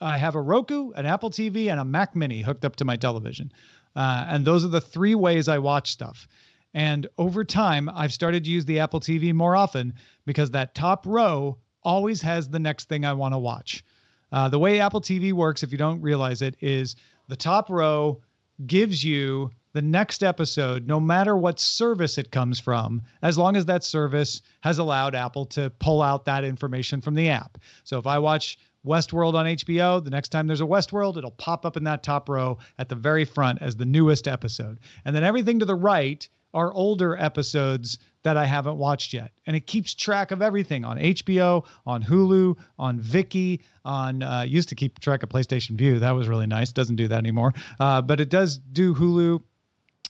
S3: I have a Roku, an Apple TV, and a Mac Mini hooked up to my television. And those are the three ways I watch stuff. And over time, I've started to use the Apple TV more often because that Top Row always has the next thing I want to watch. The way Apple TV works, if you don't realize it, is the Top Row gives you the next episode, no matter what service it comes from, as long as that service has allowed Apple to pull out that information from the app. So if I watch Westworld on HBO, the next time there's a Westworld, it'll pop up in that Top Row at the very front as the newest episode. And then everything to the right are older episodes that I haven't watched yet. And it keeps track of everything on HBO, on Hulu, on Viki, on used to keep track of PlayStation Vue. That was really nice. Doesn't do that anymore. But it does do Hulu,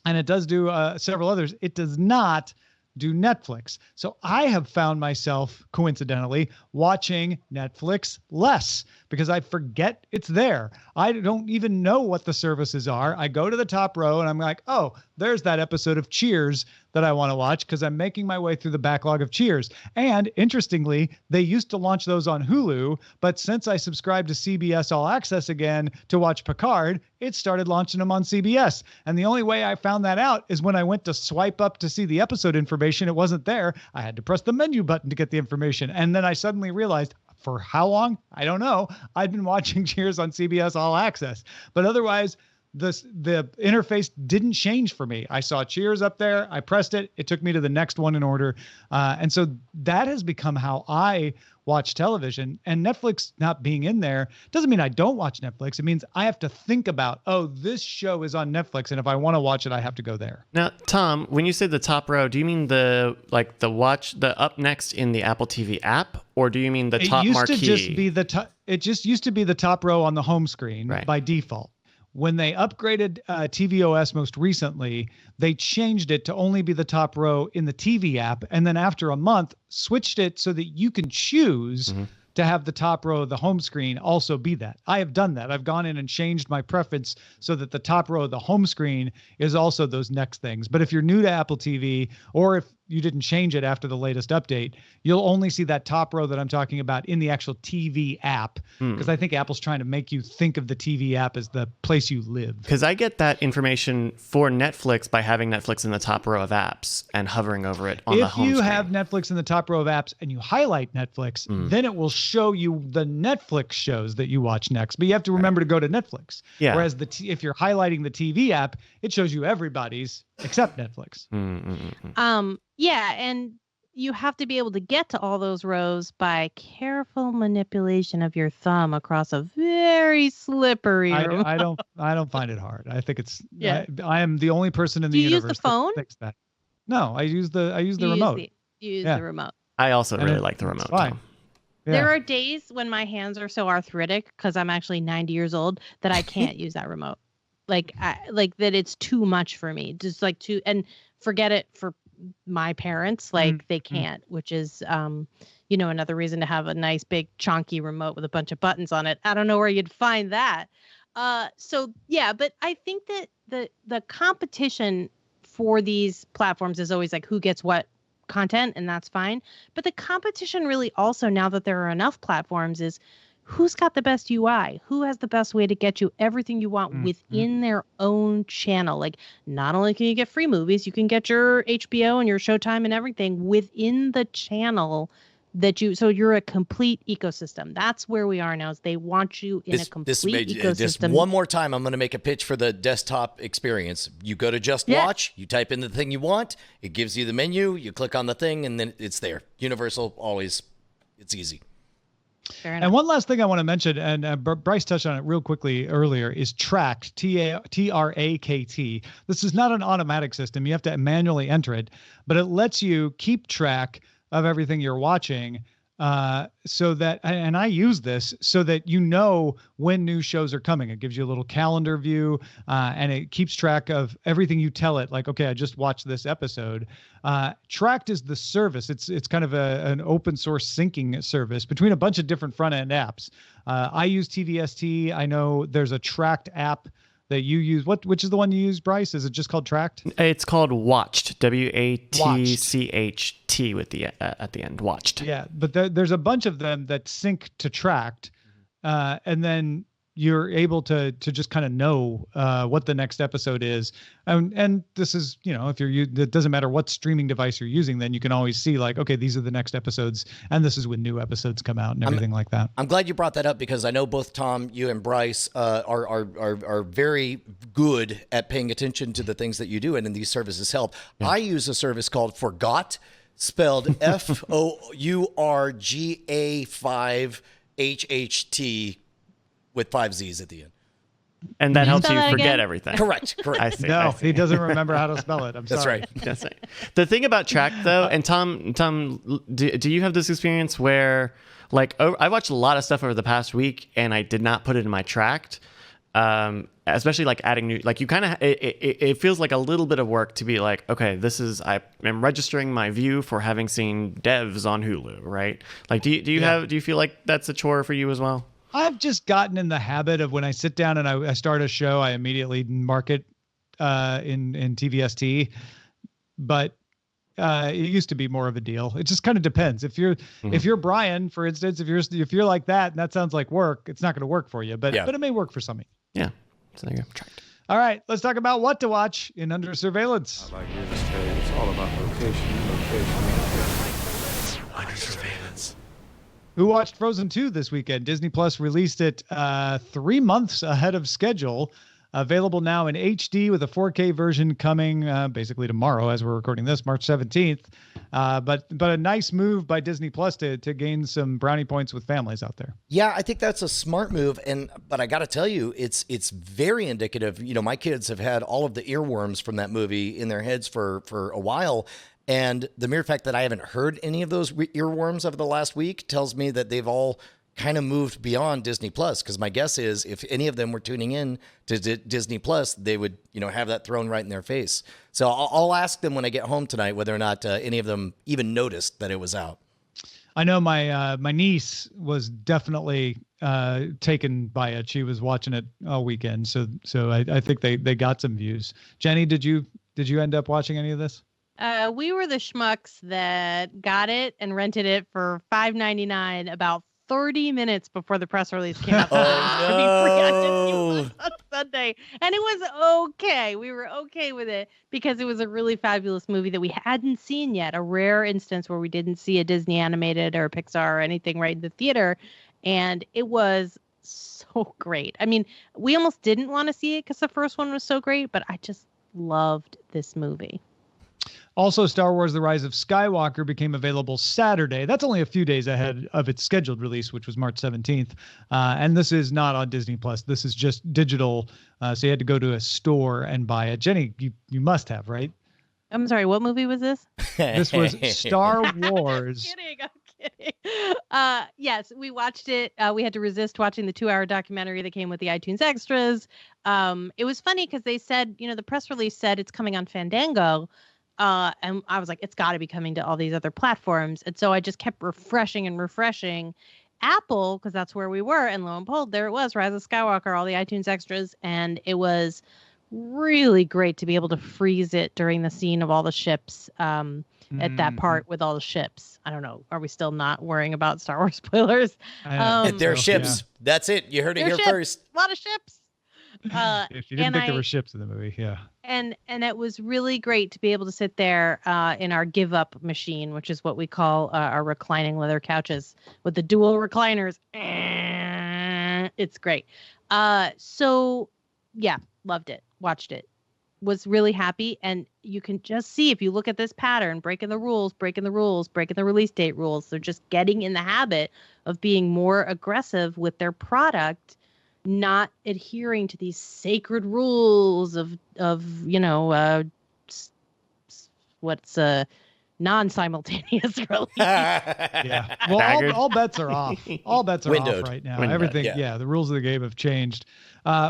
S3: and it does do several others. It does not do Netflix. So I have found myself, coincidentally, watching Netflix less because I forget it's there. I don't even know what the services are. I go to the top row and I'm like, oh, there's that episode of Cheers that I want to watch because I'm making my way through the backlog of Cheers. And interestingly, they used to launch those on Hulu, but since I subscribed to CBS All Access again to watch Picard, it started launching them on CBS. And the only way I found that out is when I went to swipe up to see the episode information, it wasn't there. I had to press the menu button to get the information. And then I suddenly realized, for how long? I don't know. I'd been watching Cheers on CBS All Access, but otherwise the interface didn't change for me. I saw Cheers up there. I pressed it. It took me to the next one in order. And so that has become how I watch television. And Netflix not being in there doesn't mean I don't watch Netflix. It means I have to think about, oh, this show is on Netflix, and if I want to watch it, I have to go there.
S4: Now, Tom, when you say the top row, do you mean the up next in the Apple TV app, or do you mean the top marquee?
S3: It just used to be the top row on the home screen by default. When they upgraded tvOS most recently, they changed it to only be the top row in the TV app. And then after a month, switched it so that you can choose to have the top row of the home screen also be that. I have done that. I've gone in and changed my preference so that the top row of the home screen is also those next things. But if you're new to Apple TV, or if you didn't change it after the latest update, you'll only see that top row that I'm talking about in the actual TV app, because I think Apple's trying to make you think of the TV app as the place you live.
S4: Because I get that information for Netflix by having Netflix in the top row of apps and hovering over it on the home screen.
S3: If you have Netflix in the top row of apps and you highlight Netflix, then it will show you the Netflix shows that you watch next. But you have to remember to go to Netflix.
S4: Yeah.
S3: Whereas if you're highlighting the TV app, it shows you everybody's except Netflix.
S5: Yeah, and you have to be able to get to all those rows by careful manipulation of your thumb across a very slippery row.
S3: I don't find it hard. I think it's I am the only person in the universe.
S5: Do you use the phone?
S3: That thinks that. No, I use the remote.
S5: You use the remote.
S4: I also really like the remote.
S3: Fine. Yeah.
S5: There are days when my hands are so arthritic because I'm actually 90 years old that I can't use that remote. Like that it's too much for me. Just and forget it for my parents. Like they can't, which is another reason to have a nice big chunky remote with a bunch of buttons on it. I don't know where you'd find that. But I think that the competition for these platforms is always like who gets what content, and that's fine. But the competition really also, now that there are enough platforms, is who's got the best UI, who has the best way to get you everything you want within their own channel. Like, not only can you get free movies, you can get your HBO and your Showtime and everything within the channel so you're a complete ecosystem. That's where we are now, is they want you in a complete ecosystem.
S2: Just one more time, I'm going to make a pitch for the desktop experience. You go to Just Watch, you type in the thing you want, it gives you the menu, you click on the thing, and then it's there. Universal, always, it's easy.
S3: And one last thing I want to mention, and Bryce touched on it real quickly earlier, is Trakt, Trakt. This is not an automatic system. You have to manually enter it, but it lets you keep track of everything you're watching, so that, and I use this so that you know when new shows are coming. It gives you a little calendar view, and it keeps track of everything you tell it. Like, okay, I just watched this episode. Trakt is the service. It's kind of an open source syncing service between a bunch of different front end apps. I use TVST. I know there's a Trakt app that you use. Which is the one you use, Bryce? Is it just called Trakt?
S4: It's called Watched. WATCHT with the at the end. Watched.
S3: Yeah, but there's a bunch of them that sync to Trakt, and then you're able to just kind of know what the next episode is. And this is, if it doesn't matter what streaming device you're using, then you can always see like, okay, these are the next episodes, and this is when new episodes come out and everything like that.
S2: I'm glad you brought that up, because I know both Tom, you and Bryce are very good at paying attention to the things that you do, and these services help. Yeah. I use a service called Forgot, spelled FOURGA5HHT with 5 Z's at the end.
S4: And that helps you forget
S5: again?
S4: everything.
S2: Correct.
S4: I see.
S3: He doesn't remember how to spell it.
S2: That's
S3: sorry.
S2: right.
S4: That's right. The thing about Trakt, though, and Tom, do you have this experience where, like, I watched a lot of stuff over the past week, and I did not put it in my Trakt, especially like adding new, like you kind of, it feels like a little bit of work to be like, okay, I am registering my view for having seen devs on Hulu, right? Like, do you feel like that's a chore for you as well?
S3: I've just gotten in the habit of when I sit down and I start a show, I immediately mark it in TVST, but it used to be more of a deal. It just kind of depends. If you're Brian, for instance, if you're like that and that sounds like work, it's not going to work for you, but it may work for some of you.
S4: Yeah. So there you go. Tracked.
S3: All right, let's talk about what to watch in Under Surveillance.
S6: Like real estate, it's all about location.
S4: Under Surveillance.
S3: Who watched Frozen 2 this weekend? Disney Plus released it 3 months ahead of schedule. Available now in HD with a 4K version coming basically tomorrow as we're recording this, March 17th. But a nice move by Disney Plus to gain some brownie points with families out there.
S2: Yeah, I think that's a smart move. But I got to tell you, it's very indicative. You know, my kids have had all of the earworms from that movie in their heads for a while. And the mere fact that I haven't heard any of those earworms over the last week tells me that they've all kind of moved beyond Disney Plus, because my guess is if any of them were tuning in to Disney Plus, they would, have that thrown right in their face. So I'll ask them when I get home tonight whether or not any of them even noticed that it was out.
S3: I know my niece was definitely taken by it. She was watching it all weekend, so I think they got some views. Jenny, did you end up watching any of this?
S5: We were the schmucks that got it and rented it for $5.99 about 30 minutes before the press release came out. On Sunday, and it was okay. We were okay with it because it was a really fabulous movie that we hadn't seen yet. A rare instance where we didn't see a Disney animated or Pixar or anything right in the theater, and it was so great. I mean, we almost didn't want to see it because the first one was so great, but I just loved this movie.
S3: Also, Star Wars The Rise of Skywalker became available Saturday. That's only a few days ahead of its scheduled release, which was March 17th. And this is not on Disney Plus. This is just digital. So you had to go to a store and buy it. Jenny, you must have, right?
S5: I'm sorry, what movie was this?
S3: This was Star Wars.
S5: I'm kidding. Yes, we watched it. We had to resist watching the 2-hour documentary that came with the iTunes extras. It was funny because they said, the press release said it's coming on Fandango. And I was like, it's got to be coming to all these other platforms. And so I just kept refreshing Apple, because that's where we were. And lo and behold, there it was, Rise of Skywalker, all the iTunes extras. And it was really great to be able to freeze it during the scene of all the ships at that part with all the ships. I don't know. Are we still not worrying about Star Wars spoilers?
S2: They're ships. Yeah. That's it. You heard it here first.
S5: A lot of ships.
S3: If you didn't think there were ships in the movie, yeah.
S5: And it was really great to be able to sit there in our give up machine, which is what we call our reclining leather couches with the dual recliners. It's great. So yeah, loved it. Watched it. Was really happy. And you can just see, if you look at this pattern, breaking the release date rules. They're just getting in the habit of being more aggressive with their product, not adhering to these sacred rules of what's a non-simultaneous release.
S3: Yeah. Well, all bets are off. All bets are
S2: Windowed.
S3: off right now.
S2: Windowed,
S3: Everything. Yeah. The rules of the game have changed.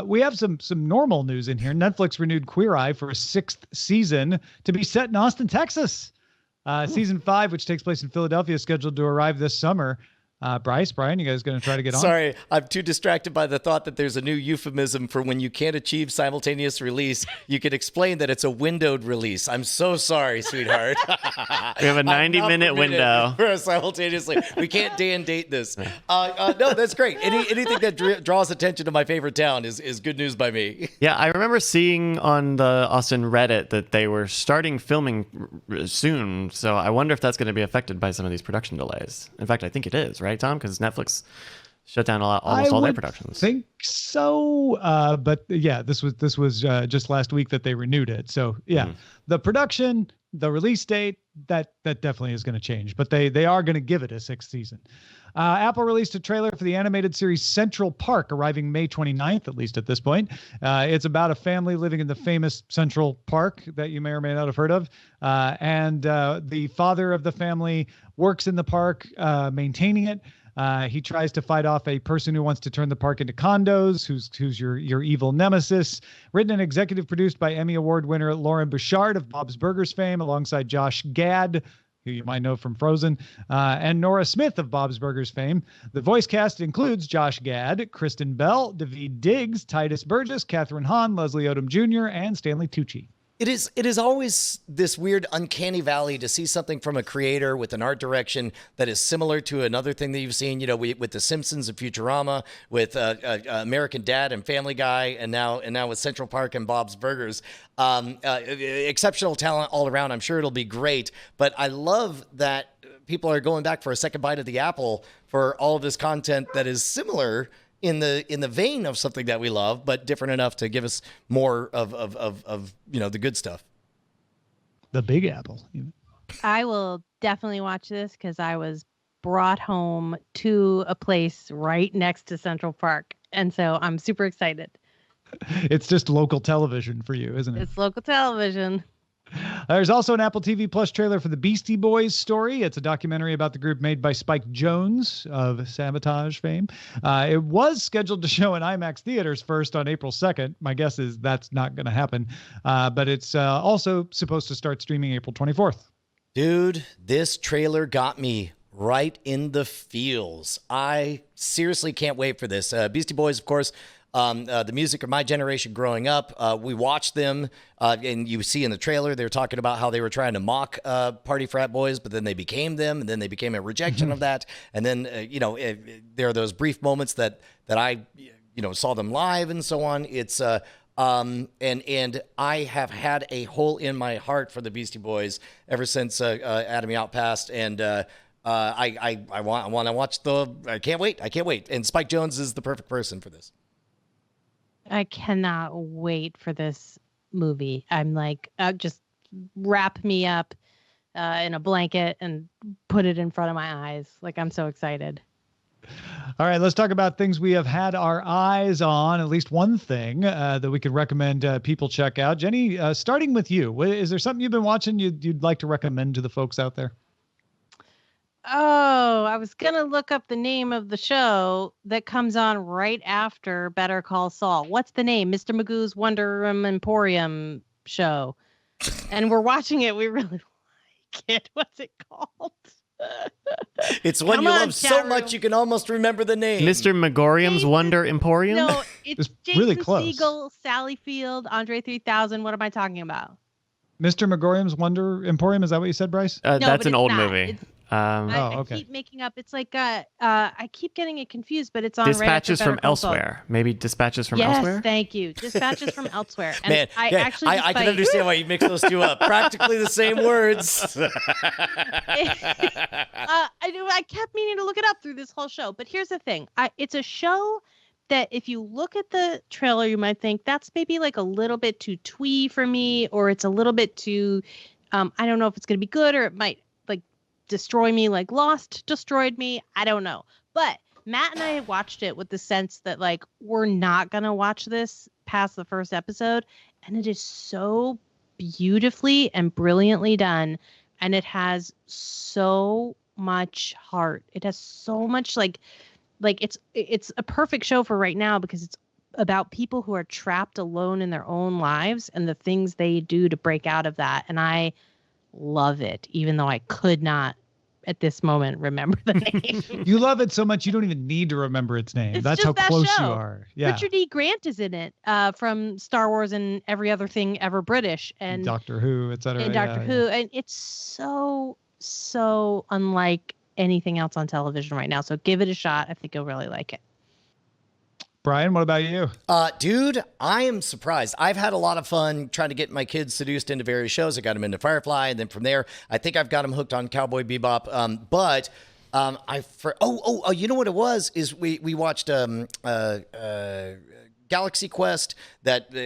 S3: We have some normal news in here. Netflix renewed Queer Eye for a 6th season to be set in Austin, Texas. Season 5, which takes place in Philadelphia, is scheduled to arrive this summer. Brian, you guys going to try to get on?
S2: Sorry, I'm too distracted by the thought that there's a new euphemism for when you can't achieve simultaneous release. You can explain that it's a windowed release. I'm so sorry, sweetheart.
S4: We have a 90-minute window
S2: for simultaneously. We can't day and date this. No, that's great. Anything that draws attention to my favorite town is good news by me.
S4: Yeah, I remember seeing on the Austin Reddit that they were starting filming soon. So I wonder if that's going to be affected by some of these production delays. In fact, I think it is, right, Tom? Because Netflix shut down almost all their productions.
S3: I think so. But yeah, this was just last week that they renewed it. So yeah, the production, the release date, that definitely is going to change. But they are going to give it a 6th season. Apple released a trailer for the animated series Central Park, arriving May 29th, at least at this point. It's about a family living in the famous Central Park that you may or may not have heard of. And the father of the family works in the park, maintaining it. He tries to fight off a person who wants to turn the park into condos, who's your evil nemesis. Written and executive produced by Emmy Award winner Lauren Bouchard of Bob's Burgers fame, alongside Josh Gad, who you might know from Frozen, and Nora Smith of Bob's Burgers fame. The voice cast includes Josh Gad, Kristen Bell, Daveed Diggs, Titus Burgess, Catherine Hahn, Leslie Odom Jr., and Stanley Tucci.
S2: It is always this weird uncanny valley to see something from a creator with an art direction that is similar to another thing that you've seen, with The Simpsons and Futurama, with American Dad and Family Guy, and now with Central Park and Bob's Burgers. Exceptional talent all around. I'm sure it'll be great, but I love that people are going back for a second bite of the apple for all of this content that is similar in the vein of something that we love, but different enough to give us more of the good stuff.
S3: The Big Apple.
S5: I will definitely watch this because I was brought home to a place right next to Central Park, and so I'm super excited.
S3: It's just local television for you, isn't it?
S5: It's local television.
S3: There's also an Apple TV Plus trailer for the Beastie Boys story. It's a documentary about the group made by Spike Jonze of Sabotage fame. It was scheduled to show in IMAX theaters first on April 2nd. My guess is that's not going to happen. But it's also supposed to start streaming April 24th.
S2: Dude, this trailer got me right in the feels. I seriously can't wait for this. Beastie Boys, of course, the music of my generation growing up. We watched them, and you see in the trailer, they were talking about how they were trying to mock party frat boys, but then they became them, and then they became a rejection of that. And then, there are those brief moments that I, saw them live and so on. It's, and I have had a hole in my heart for the Beastie Boys ever since Adam Yauch passed, and I want to watch I can't wait. And Spike Jonze is the perfect person for this.
S5: I cannot wait for this movie. I'm like, just wrap me up in a blanket and put it in front of my eyes. Like, I'm so excited.
S3: All right, let's talk about things we have had our eyes on. At least one thing that we could recommend people check out. Jenny, starting with you, is there something you've been watching you'd like to recommend to the folks out there?
S5: Oh, I was going to look up the name of the show that comes on right after Better Call Saul. What's the name? Mr. Magoo's Wonder Emporium show. And we're watching it. We really like it. What's it called?
S2: It's one you love so much you can almost remember the name.
S4: Mr. Megorium's Wonder Emporium?
S5: No, it's Jason
S3: really close.
S5: Segel, Sally Field, Andre 3000. What am I talking about?
S3: Mr. Megorium's Wonder Emporium, is that what you said, Bryce?
S5: No,
S4: that's
S5: but
S4: an
S5: it's
S4: old
S5: not.
S4: movie.
S5: I keep making up. It's like I keep getting it confused, but it's on
S4: Dispatches
S5: right
S4: from Elsewhere. Maybe Dispatches from Elsewhere?
S5: Yes, thank you. Dispatches from Elsewhere. And
S2: Man,
S5: I
S2: can understand why you mix those two up. Practically the same words.
S5: I kept meaning to look it up through this whole show, but here's the thing. It's a show that if you look at the trailer, you might think that's maybe like a little bit too twee for me, or it's a little bit too, I don't know if it's going to be good, or it might like destroy me like Lost destroyed me. I don't know. But Matt and I watched it with the sense that like, we're not going to watch this past the first episode. And it is so beautifully and brilliantly done. And it has so much heart. It has so much like it's a perfect show for right now because it's about people who are trapped alone in their own lives and the things they do to break out of that. And I love it, even though I could not at this moment remember the name.
S3: You love it so much you don't even need to remember its name.
S5: It's
S3: That's
S5: just
S3: how close
S5: show.
S3: you are. Yeah.
S5: Richard E. Grant is in it from Star Wars and every other thing ever British. And
S3: Doctor Who, et cetera.
S5: And Doctor Who. And it's so unlike anything else on television right now. So give it a shot. I think you'll really like it.
S3: Brian, what about you?
S2: Dude, I am surprised. I've had a lot of fun trying to get my kids seduced into various shows. I got them into Firefly, and then from there, I think I've got them hooked on Cowboy Bebop. You know what it was? Is we watched Galaxy Quest,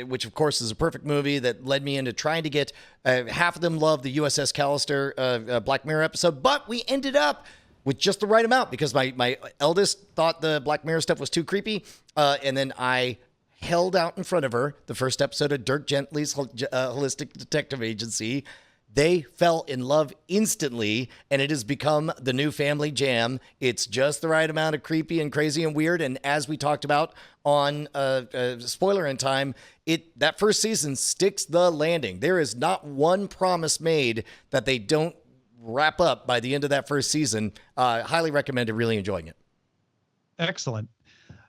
S2: which of course is a perfect movie that led me into trying to get. Half of them love the USS Callister Black Mirror episode, but we ended up with just the right amount because my eldest thought the Black Mirror stuff was too creepy. And then I held out in front of her the first episode of Dirk Gently's Holistic Detective Agency. They fell in love instantly, and it has become the new family jam. It's just the right amount of creepy and crazy and weird. And as we talked about on Spoilerin time, that first season sticks the landing. There is not one promise made that they don't wrap up by the end of that first season. Highly recommended. Really enjoying it.
S3: Excellent.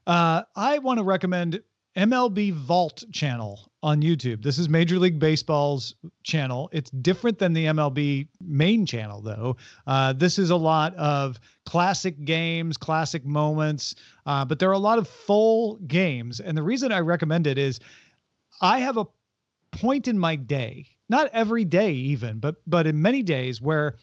S3: I want to recommend MLB Vault channel on YouTube. This is Major League Baseball's channel. It's different than the MLB main channel, though. This is a lot of classic games, classic moments, but there are a lot of full games. And the reason I recommend it is I have a point in my day, not every day even, but in many days where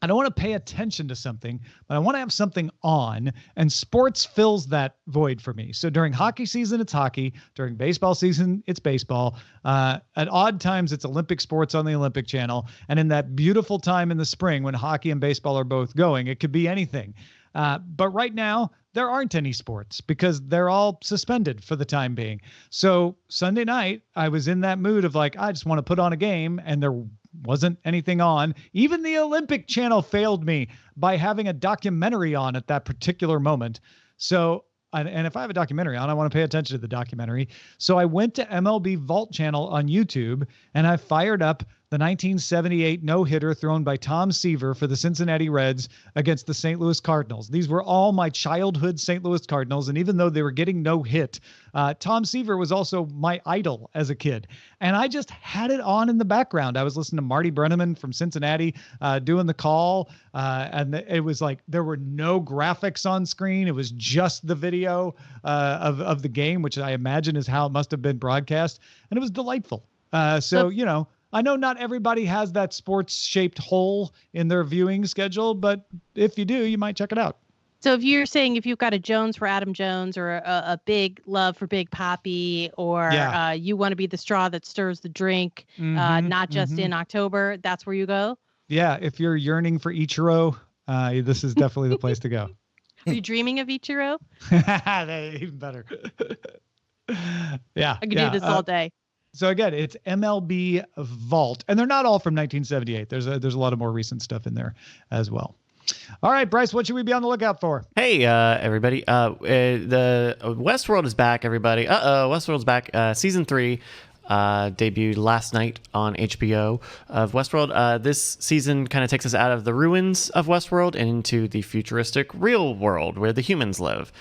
S3: I don't want to pay attention to something, but I want to have something on, and sports fills that void for me. So during hockey season, it's hockey. During baseball season, it's baseball. At odd times, it's Olympic sports on the Olympic Channel. And in that beautiful time in the spring when hockey and baseball are both going, it could be anything. But right now, there aren't any sports because they're all suspended for the time being. So Sunday night, I was in that mood of like, I just want to put on a game, and there wasn't anything on. Even the Olympic Channel failed me by having a documentary on at that particular moment. So, and if I have a documentary on, I want to pay attention to the documentary. So I went to MLB Vault channel on YouTube, and I fired up the 1978 no-hitter thrown by Tom Seaver for the Cincinnati Reds against the St. Louis Cardinals. These were all my childhood St. Louis Cardinals, and even though they were getting no hit, Tom Seaver was also my idol as a kid. And I just had it on in the background. I was listening to Marty Brenneman from Cincinnati doing the call, and it was like there were no graphics on screen. It was just the video of the game, which I imagine is how it must have been broadcast, and it was delightful. You know, I know not everybody has that sports-shaped hole in their viewing schedule, but if you do, you might check it out.
S5: So if you're saying if you've got a Jones for Adam Jones or a big love for Big Papi, or you want to be the straw that stirs the drink, not just in October, that's where you go? Yeah,
S3: if you're yearning for Ichiro, this is definitely the place to go.
S5: Are you dreaming of Ichiro?
S3: Even better. Yeah.
S5: I could do this all day.
S3: So again, it's MLB Vault, and they're not all from 1978. There's a lot of more recent stuff in there as well. All right, Bryce, what should we be on the lookout for?
S4: Hey, everybody. The Westworld is back, everybody. Westworld's back. Season 3 debuted last night on HBO of Westworld. This season kind of takes us out of the ruins of Westworld and into the futuristic real world where the humans live.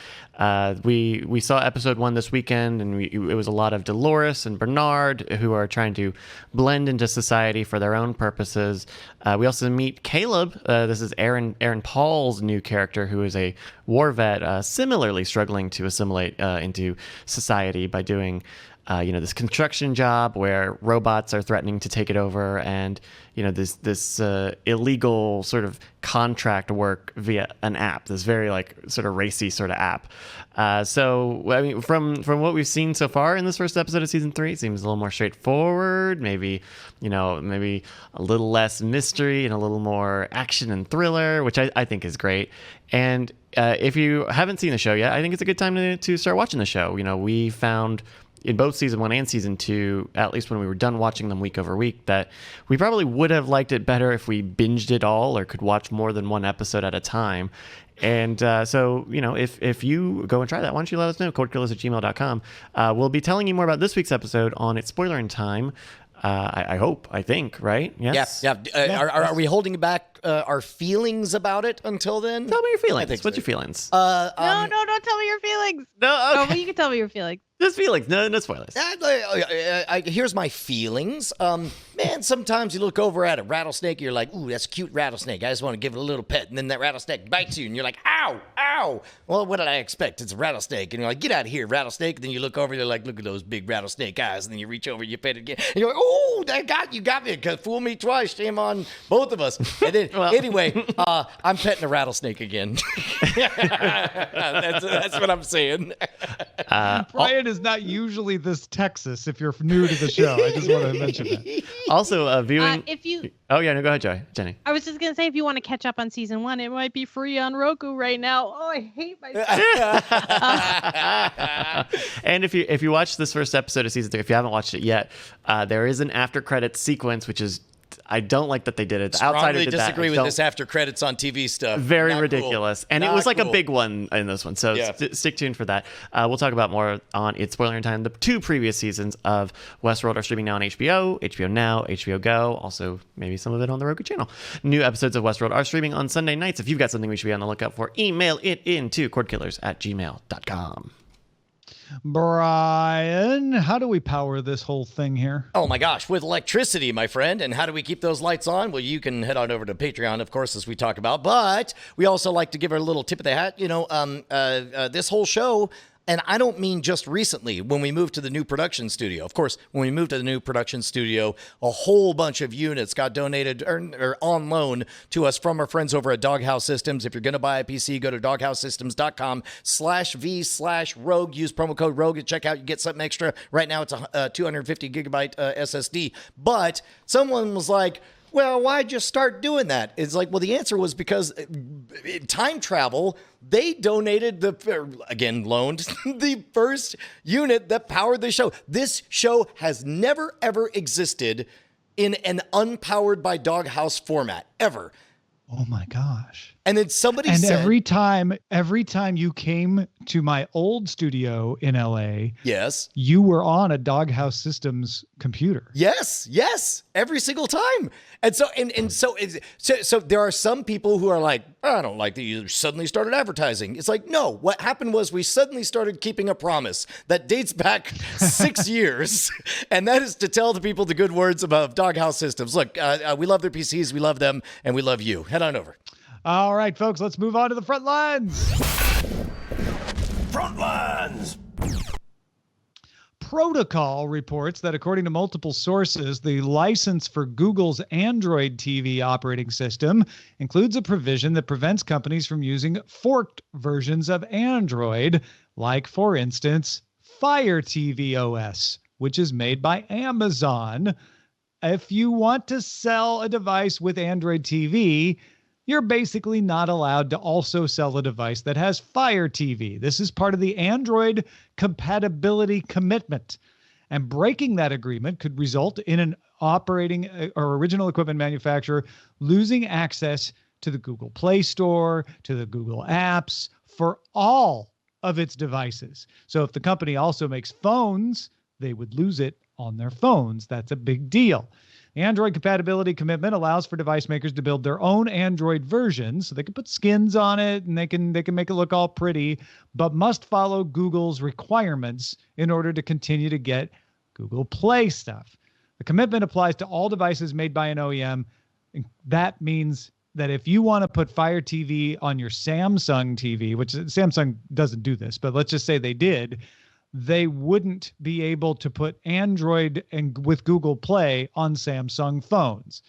S4: We saw episode 1 this weekend, and it was a lot of Dolores and Bernard who are trying to blend into society for their own purposes. We also meet Caleb. This is Aaron Paul's new character, who is a war vet, similarly struggling to assimilate into society by doing this construction job where robots are threatening to take it over, and this illegal sort of contract work via an app, this very like sort of racy sort of app. So I mean, from what we've seen so far in this first episode of season 3, it seems a little more straightforward. Maybe a little less mystery and a little more action and thriller, which I think is great. And if you haven't seen the show yet, I think it's a good time to start watching the show. We found in both season 1 and season 2, at least when we were done watching them week over week, that we probably would have liked it better if we binged it all or could watch more than one episode at a time. And so, if you go and try that, why don't you let us know, cordkillers@gmail.com. We'll be telling you more about this week's episode on its Spoilerin time. I think, right? Yes.
S2: Yeah. Are we holding back our feelings about it until then?
S4: Tell me your feelings. What's your feelings?
S5: No, don't tell me your feelings.
S4: No, okay.
S5: Oh, well, you can tell me your feelings.
S4: Just feelings. No spoilers.
S2: Here's my feelings. Man, sometimes you look over at a rattlesnake, you're like, ooh, that's a cute rattlesnake. I just want to give it a little pet. And then that rattlesnake bites you, and you're like, ow, ow. Well, what did I expect? It's a rattlesnake. And you're like, get out of here, rattlesnake. And then you look over, you're like, look at those big rattlesnake eyes. And then you reach over, you pet it again. And you're like, oh, you got me. Fool me twice. Shame on both of us. And then, anyway, I'm petting a rattlesnake again. That's what I'm saying.
S3: Brian is not usually this Texas if you're new to the show. I just want to mention that.
S4: Also, viewing. Oh, yeah, no, go ahead, Jenny.
S5: I was just going to say, if you want to catch up on season 1, it might be free on Roku right now. Oh, I hate myself.
S4: And if you watch this first episode of season 3, if you haven't watched it yet, there is an after credits sequence, which is I don't like that they did it. The
S2: Strongly
S4: Outsider did
S2: disagree
S4: that.
S2: with this after credits on TV stuff.
S4: Very
S2: Not
S4: ridiculous.
S2: Cool.
S4: And
S2: Not
S4: it was like
S2: cool.
S4: a big one in this one. So stick tuned for that. We'll talk about more on It's Spoilerin Time. The 2 previous seasons of Westworld are streaming now on HBO, HBO Now, HBO Go, also maybe some of it on the Roku channel. New episodes of Westworld are streaming on Sunday nights. If you've got something we should be on the lookout for, email it in to cordkillers@gmail.com.
S3: Brian, how do we power this whole thing here?
S2: Oh my gosh, with electricity, my friend. And how do we keep those lights on? Well, you can head on over to Patreon, of course, as we talk about. But we also like to give a little tip of the hat. You know, this whole show, and I don't mean just recently, when we moved to the new production studio. Of course, when we moved to the new production studio, a whole bunch of units got donated or on loan to us from our friends over at Doghouse Systems. If you're going to buy a PC, go to doghousesystems.com/V/Rogue. Use promo code Rogue at checkout. You get something extra. Right now, it's a 250 gigabyte SSD. But someone was like, well, why'd you start doing that? It's like, well, the answer was because time travel, they donated loaned the first unit that powered the show. This show has never, ever existed in an unpowered by Doghouse format, ever.
S3: Oh my gosh.
S2: And then somebody
S3: and
S2: said...
S3: every time you came to my old studio in LA,
S2: yes,
S3: you were on a Doghouse Systems computer.
S2: Yes, every single time. And so so there are some people who are like, I don't like that you suddenly started advertising. It's like, no, what happened was we suddenly started keeping a promise that dates back 6 years. And that is to tell the people the good words about Doghouse Systems. Look, we love their PCs. We love them. And we love you. Head on over.
S3: All right, folks, let's move on to the front lines.
S7: Front lines.
S3: Protocol reports that according to multiple sources, the license for Google's Android TV operating system includes a provision that prevents companies from using forked versions of Android, like, for instance, Fire TV OS, which is made by Amazon. If you want to sell a device with Android TV, you're basically not allowed to also sell a device that has Fire TV. This is part of the Android compatibility commitment. And breaking that agreement could result in an operating or original equipment manufacturer losing access to the Google Play Store, to the Google apps for all of its devices. So if the company also makes phones, they would lose it on their phones. That's a big deal. The Android compatibility commitment allows for device makers to build their own Android versions, so they can put skins on it and they can make it look all pretty, but must follow Google's requirements in order to continue to get Google Play stuff. The commitment applies to all devices made by an OEM. That means that if you want to put Fire TV on your Samsung TV, which Samsung doesn't do this, but let's just say they did, they wouldn't be able to put Android and with Google Play on Samsung phones.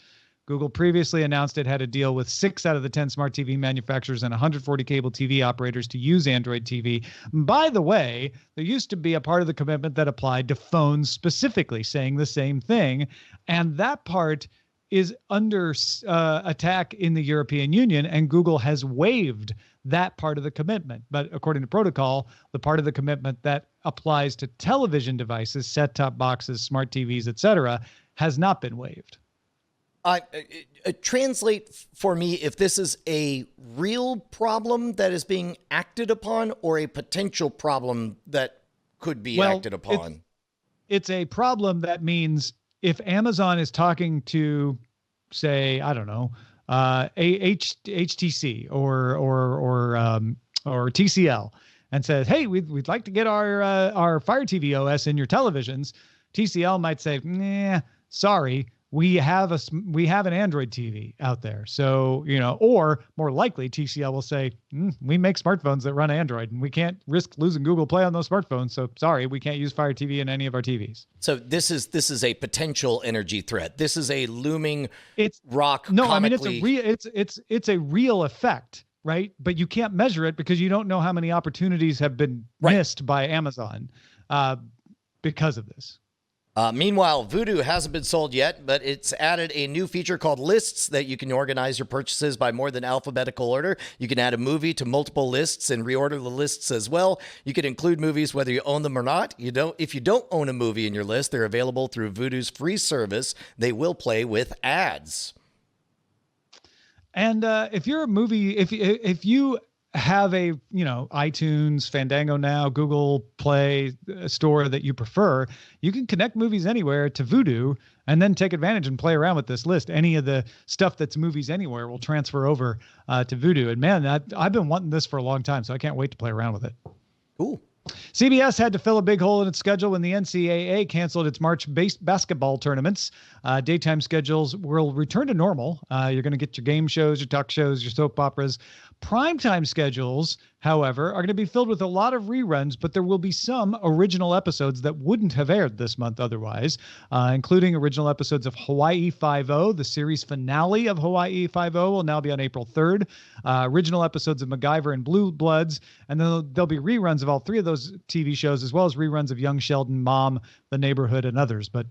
S3: Google previously announced it had a deal with 6 out of the 10 smart TV manufacturers and 140 cable TV operators to use Android TV. By the way, there used to be a part of the commitment that applied to phones specifically, saying the same thing. And that part is under attack in the European Union, and Google has waived that part of the commitment. But according to protocol, the part of the commitment that applies to television devices, set-top boxes, smart TVs, etc., has not been waived.
S2: Translate for me if this is a real problem that is being acted upon or a potential problem that could be acted upon.
S3: It's a problem that means if Amazon is talking to, say, I don't know, HTC or TCL and says, hey, we'd like to get our Fire TV OS in your televisions, TCL might say, nah, sorry, we have an Android TV out there. So, or more likely TCL will say, we make smartphones that run Android and we can't risk losing Google Play on those smartphones. So sorry, we can't use Fire TV in any of our TVs.
S2: So this is a potential energy threat. This is a looming rock.
S3: No,
S2: comically...
S3: I mean, it's a real effect, right? But you can't measure it because you don't know how many opportunities have been missed by Amazon because of this.
S2: Meanwhile, Vudu hasn't been sold yet, but it's added a new feature called Lists that you can organize your purchases by more than alphabetical order. You can add a movie to multiple lists and reorder the lists as well. You can include movies whether you own them or not. If you don't own a movie in your list, they're available through Vudu's free service. They will play with ads.
S3: And if you're a movie, if you have a, iTunes, Fandango Now, Google Play store that you prefer, you can connect Movies Anywhere to Vudu and then take advantage and play around with this list. Any of the stuff that's Movies Anywhere will transfer over to Vudu. And man, I've been wanting this for a long time, so I can't wait to play around with it.
S2: Ooh.
S3: CBS had to fill a big hole in its schedule when the NCAA canceled its March basketball tournaments. Daytime schedules will return to normal. You're going to get your game shows, your talk shows, your soap operas. Primetime schedules, however, are going to be filled with a lot of reruns, but there will be some original episodes that wouldn't have aired this month otherwise, including original episodes of Hawaii Five-0. The series finale of Hawaii Five-0 will now be on April 3rd. Original episodes of MacGyver and Blue Bloods, and then there'll be reruns of all three of those TV shows, as well as reruns of Young Sheldon, Mom, The Neighborhood, and others. But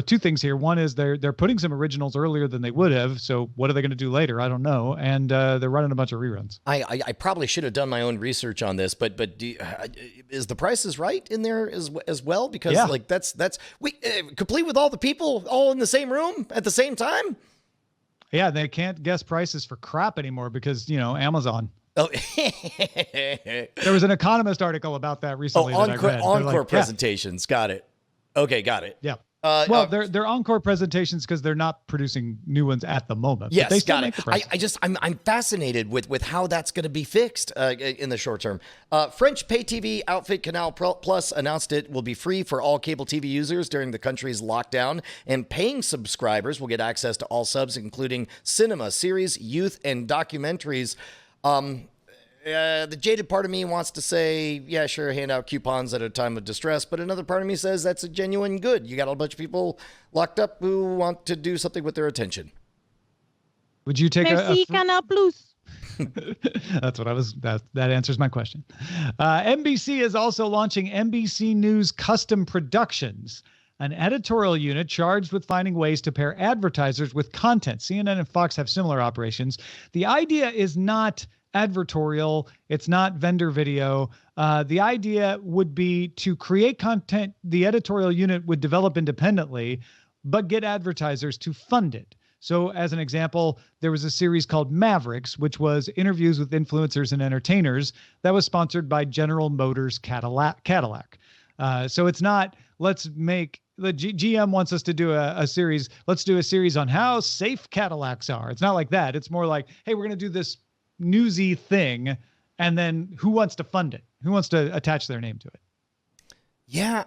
S3: two things here. One is they're putting some originals earlier than they would have. So what are they going to do later? I don't know. And they're running a bunch of reruns.
S2: I probably should have done my own research on this, but is The Price is Right in there as well? Because that's complete with all the people all in the same room at the same time.
S3: Yeah, they can't guess prices for crap anymore because Amazon.
S2: Oh,
S3: there was an Economist article about that recently. That I read.
S2: Encore presentations. Yeah. Got it. Okay, got it.
S3: Yeah. They're encore presentations because they're not producing new ones at the moment.
S2: Yes,
S3: but they still
S2: got
S3: make
S2: it. I'm fascinated with how that's going to be fixed in the short term. French pay TV outfit Canal Plus announced it will be free for all cable TV users during the country's lockdown, and paying subscribers will get access to all subs, including cinema, series, youth, and documentaries. The jaded part of me wants to say, yeah, sure, hand out coupons at a time of distress, but another part of me says that's a genuine good. You got a bunch of people locked up who want to do something with their attention.
S3: Would you take
S5: Merci, Canal Plus.
S3: That's what I was. That answers my question. NBC is also launching NBC News Custom Productions, an editorial unit charged with finding ways to pair advertisers with content. CNN and Fox have similar operations. The idea is not advertorial. It's not vendor video. The idea would be to create content the editorial unit would develop independently, but get advertisers to fund it. So as an example, there was a series called Mavericks, which was interviews with influencers and entertainers that was sponsored by General Motors Cadillac. So it's not, let's make, the GM wants us to do a series. Let's do a series on how safe Cadillacs are. It's not like that. It's more like, hey, we're going to do this newsy thing, and then who wants to fund it? Who wants to attach their name to it?
S2: Yeah,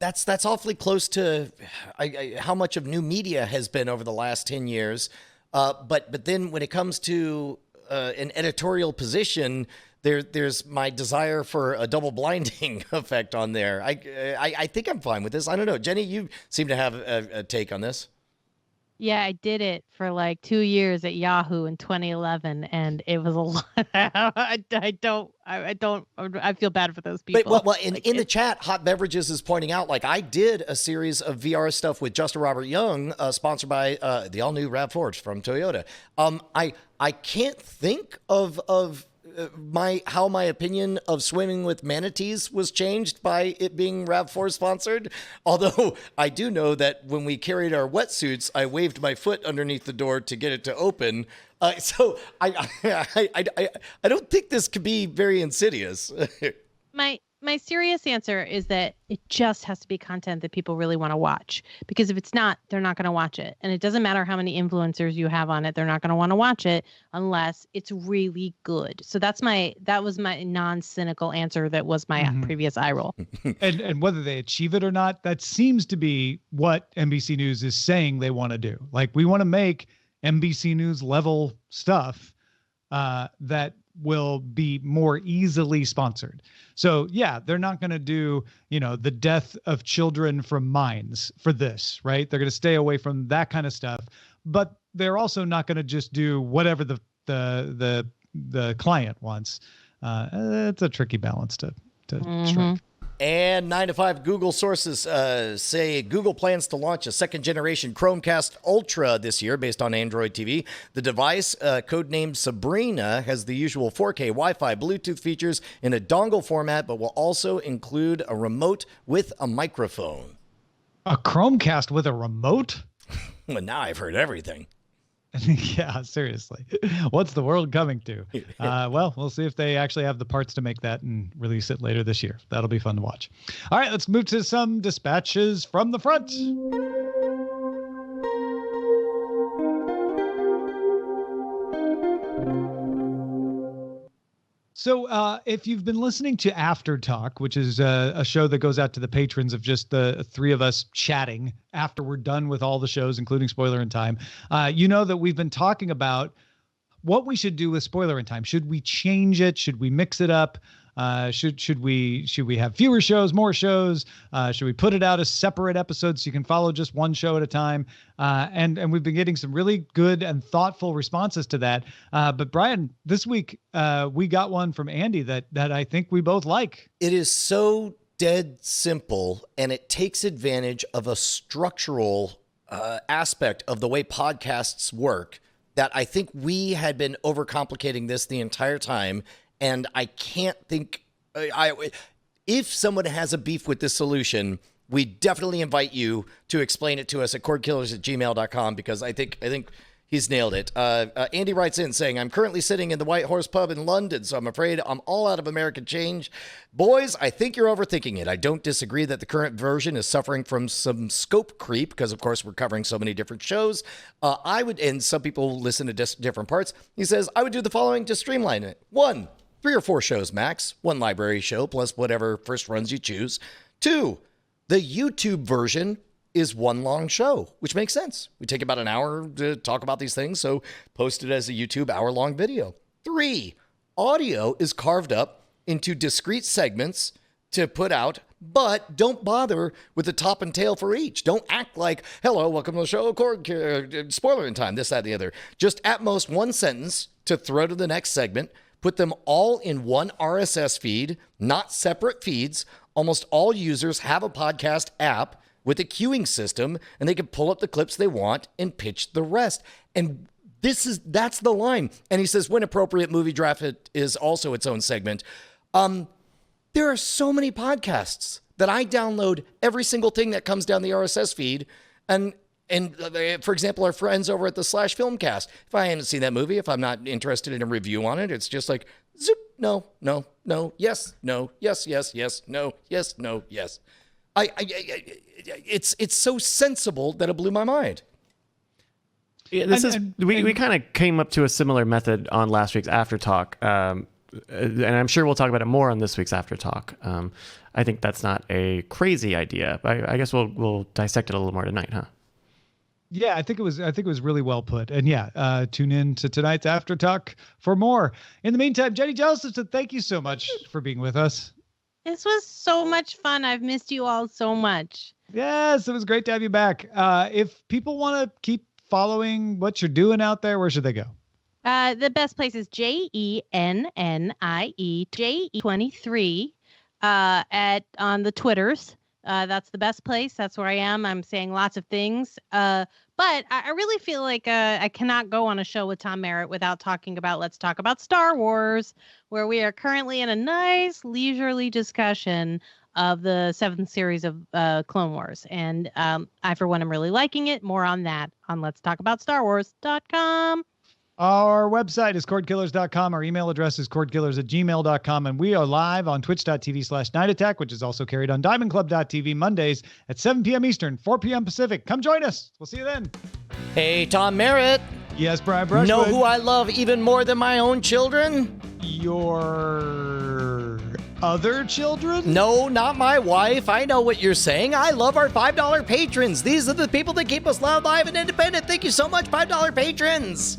S2: that's awfully close to how much of new media has been over the last 10 years. But then when it comes to an editorial position, there's my desire for a double blinding effect on there. I think I'm fine with this. I don't know. Jenny, you seem to have a take on this.
S5: Yeah, I did it for like 2 years at Yahoo in 2011, and it was a lot. I feel bad for those people.
S2: Well, in the chat, Hot Beverages is pointing out, like, I did a series of VR stuff with Justin Robert Young, sponsored by the all-new RAV4 from Toyota. I can't think of how my opinion of swimming with manatees was changed by it being RAV4 sponsored. Although I do know that when we carried our wetsuits, I waved my foot underneath the door to get it to open. So I don't think this could be very insidious.
S5: My serious answer is that it just has to be content that people really want to watch, because if it's not, they're not going to watch it. And it doesn't matter how many influencers you have on it. They're not going to want to watch it unless it's really good. So that was my non-cynical answer. That was my previous eye roll.
S3: And whether they achieve it or not, that seems to be what NBC News is saying they want to do. Like, we want to make NBC News level stuff that will be more easily sponsored. So yeah, they're not going to do, the death of children from mines for this, right? They're going to stay away from that kind of stuff, but they're also not going to just do whatever the client wants. It's a tricky balance to strike.
S2: And 9 to 5 Google sources say Google plans to launch a second-generation Chromecast Ultra this year based on Android TV. The device, codenamed Sabrina, has the usual 4K Wi-Fi Bluetooth features in a dongle format, but will also include a remote with a microphone.
S3: A Chromecast with a remote?
S2: Well, now I've heard everything.
S3: Yeah, seriously. What's the world coming to? Well, we'll see if they actually have the parts to make that and release it later this year. That'll be fun to watch. All right, let's move to some dispatches from the front. So if you've been listening to After Talk, which is a show that goes out to the patrons of just the three of us chatting after we're done with all the shows, including Spoilerin Time, you know that we've been talking about what we should do with Spoilerin Time. Should we change it? Should we mix it up? Should we have fewer shows, more shows? Should we put it out as separate episodes so you can follow just one show at a time? And we've been getting some really good and thoughtful responses to that. But Brian, this week we got one from Andy that I think we both like.
S2: It is so dead simple, and it takes advantage of a structural aspect of the way podcasts work that I think we had been overcomplicating this the entire time. And I can't think, if someone has a beef with this solution, we definitely invite you to explain it to us at cordkillers@gmail.com, because I think he's nailed it. Andy writes in saying, I'm currently sitting in the White Horse Pub in London, so I'm afraid I'm all out of American change. Boys, I think you're overthinking it. I don't disagree that the current version is suffering from some scope creep, because of course we're covering so many different shows. And some people listen to different parts. He says, I would do the following to streamline it. 1, 3 or 4 shows max, 1 library show plus whatever first runs you choose. 2, the YouTube version is 1 long show, which makes sense. We take about an hour to talk about these things, so post it as a YouTube hour-long video. 3, audio is carved up into discrete segments to put out, but don't bother with the top and tail for each. Don't act like, hello, welcome to the show, Spoilerin Time, this, that, and the other. Just at most 1 sentence to throw to the next segment. Put them all in 1 RSS feed, not separate feeds. Almost all users have a podcast app with a queuing system, and they can pull up the clips they want and pitch the rest. And that's the line. And he says, when appropriate, Movie Draft is also its own segment. There are so many podcasts that I download every single thing that comes down the RSS feed. And for example, our friends over at the Slash Filmcast, if I haven't seen that movie, if I'm not interested in a review on it, it's just like, zoop, no, yes, no, yes, no, yes, no, yes. It's so sensible that it blew my mind.
S4: Yeah, we kind of came up to a similar method on last week's After Talk, and I'm sure we'll talk about it more on this week's After Talk. I think that's not a crazy idea, but I guess we'll dissect it a little more tonight, huh?
S3: Yeah, I think it was really well put. And yeah, tune in to tonight's After Talk for more. In the meantime, Jennie Josephson, thank you so much for being with us.
S5: This was so much fun. I've missed you all so much.
S3: Yes, it was great to have you back. If people want to keep following what you're doing out there, where should they go?
S5: The best place is JENNIEJE23 on the Twitters. That's the best place. That's where I am. I'm saying lots of things. But I really feel like I cannot go on a show with Tom Merritt without talking about Let's Talk About Star Wars, where we are currently in a nice leisurely discussion of the 7th series of Clone Wars. And I, for one, am really liking it. More on that on letstalkaboutstarwars.com.
S3: Our website is cordkillers.com. Our email address is cordkillers@gmail.com. And we are live on twitch.tv/Night Attack, which is also carried on diamondclub.tv Mondays at 7 p.m. Eastern, 4 p.m. Pacific. Come join us. We'll see you then.
S2: Hey, Tom Merritt.
S3: Yes, Brian Brushwood.
S2: Know who I love even more than my own children?
S3: Your other children?
S2: No, not my wife. I know what you're saying. I love our $5 patrons. These are the people that keep us loud, live, and independent. Thank you so much, $5 patrons.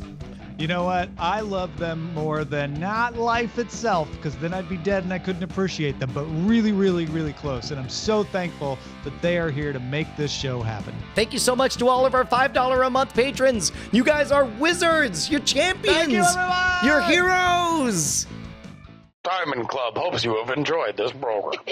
S3: You know what? I love them more than not life itself, because then I'd be dead and I couldn't appreciate them, but really, really, really close. And I'm so thankful that they are here to make this show happen.
S2: Thank you so much to all of our $5 a month patrons. You guys are wizards. You're champions.
S3: Thank you, everyone.
S2: You're heroes.
S6: Diamond Club hopes you have enjoyed this program.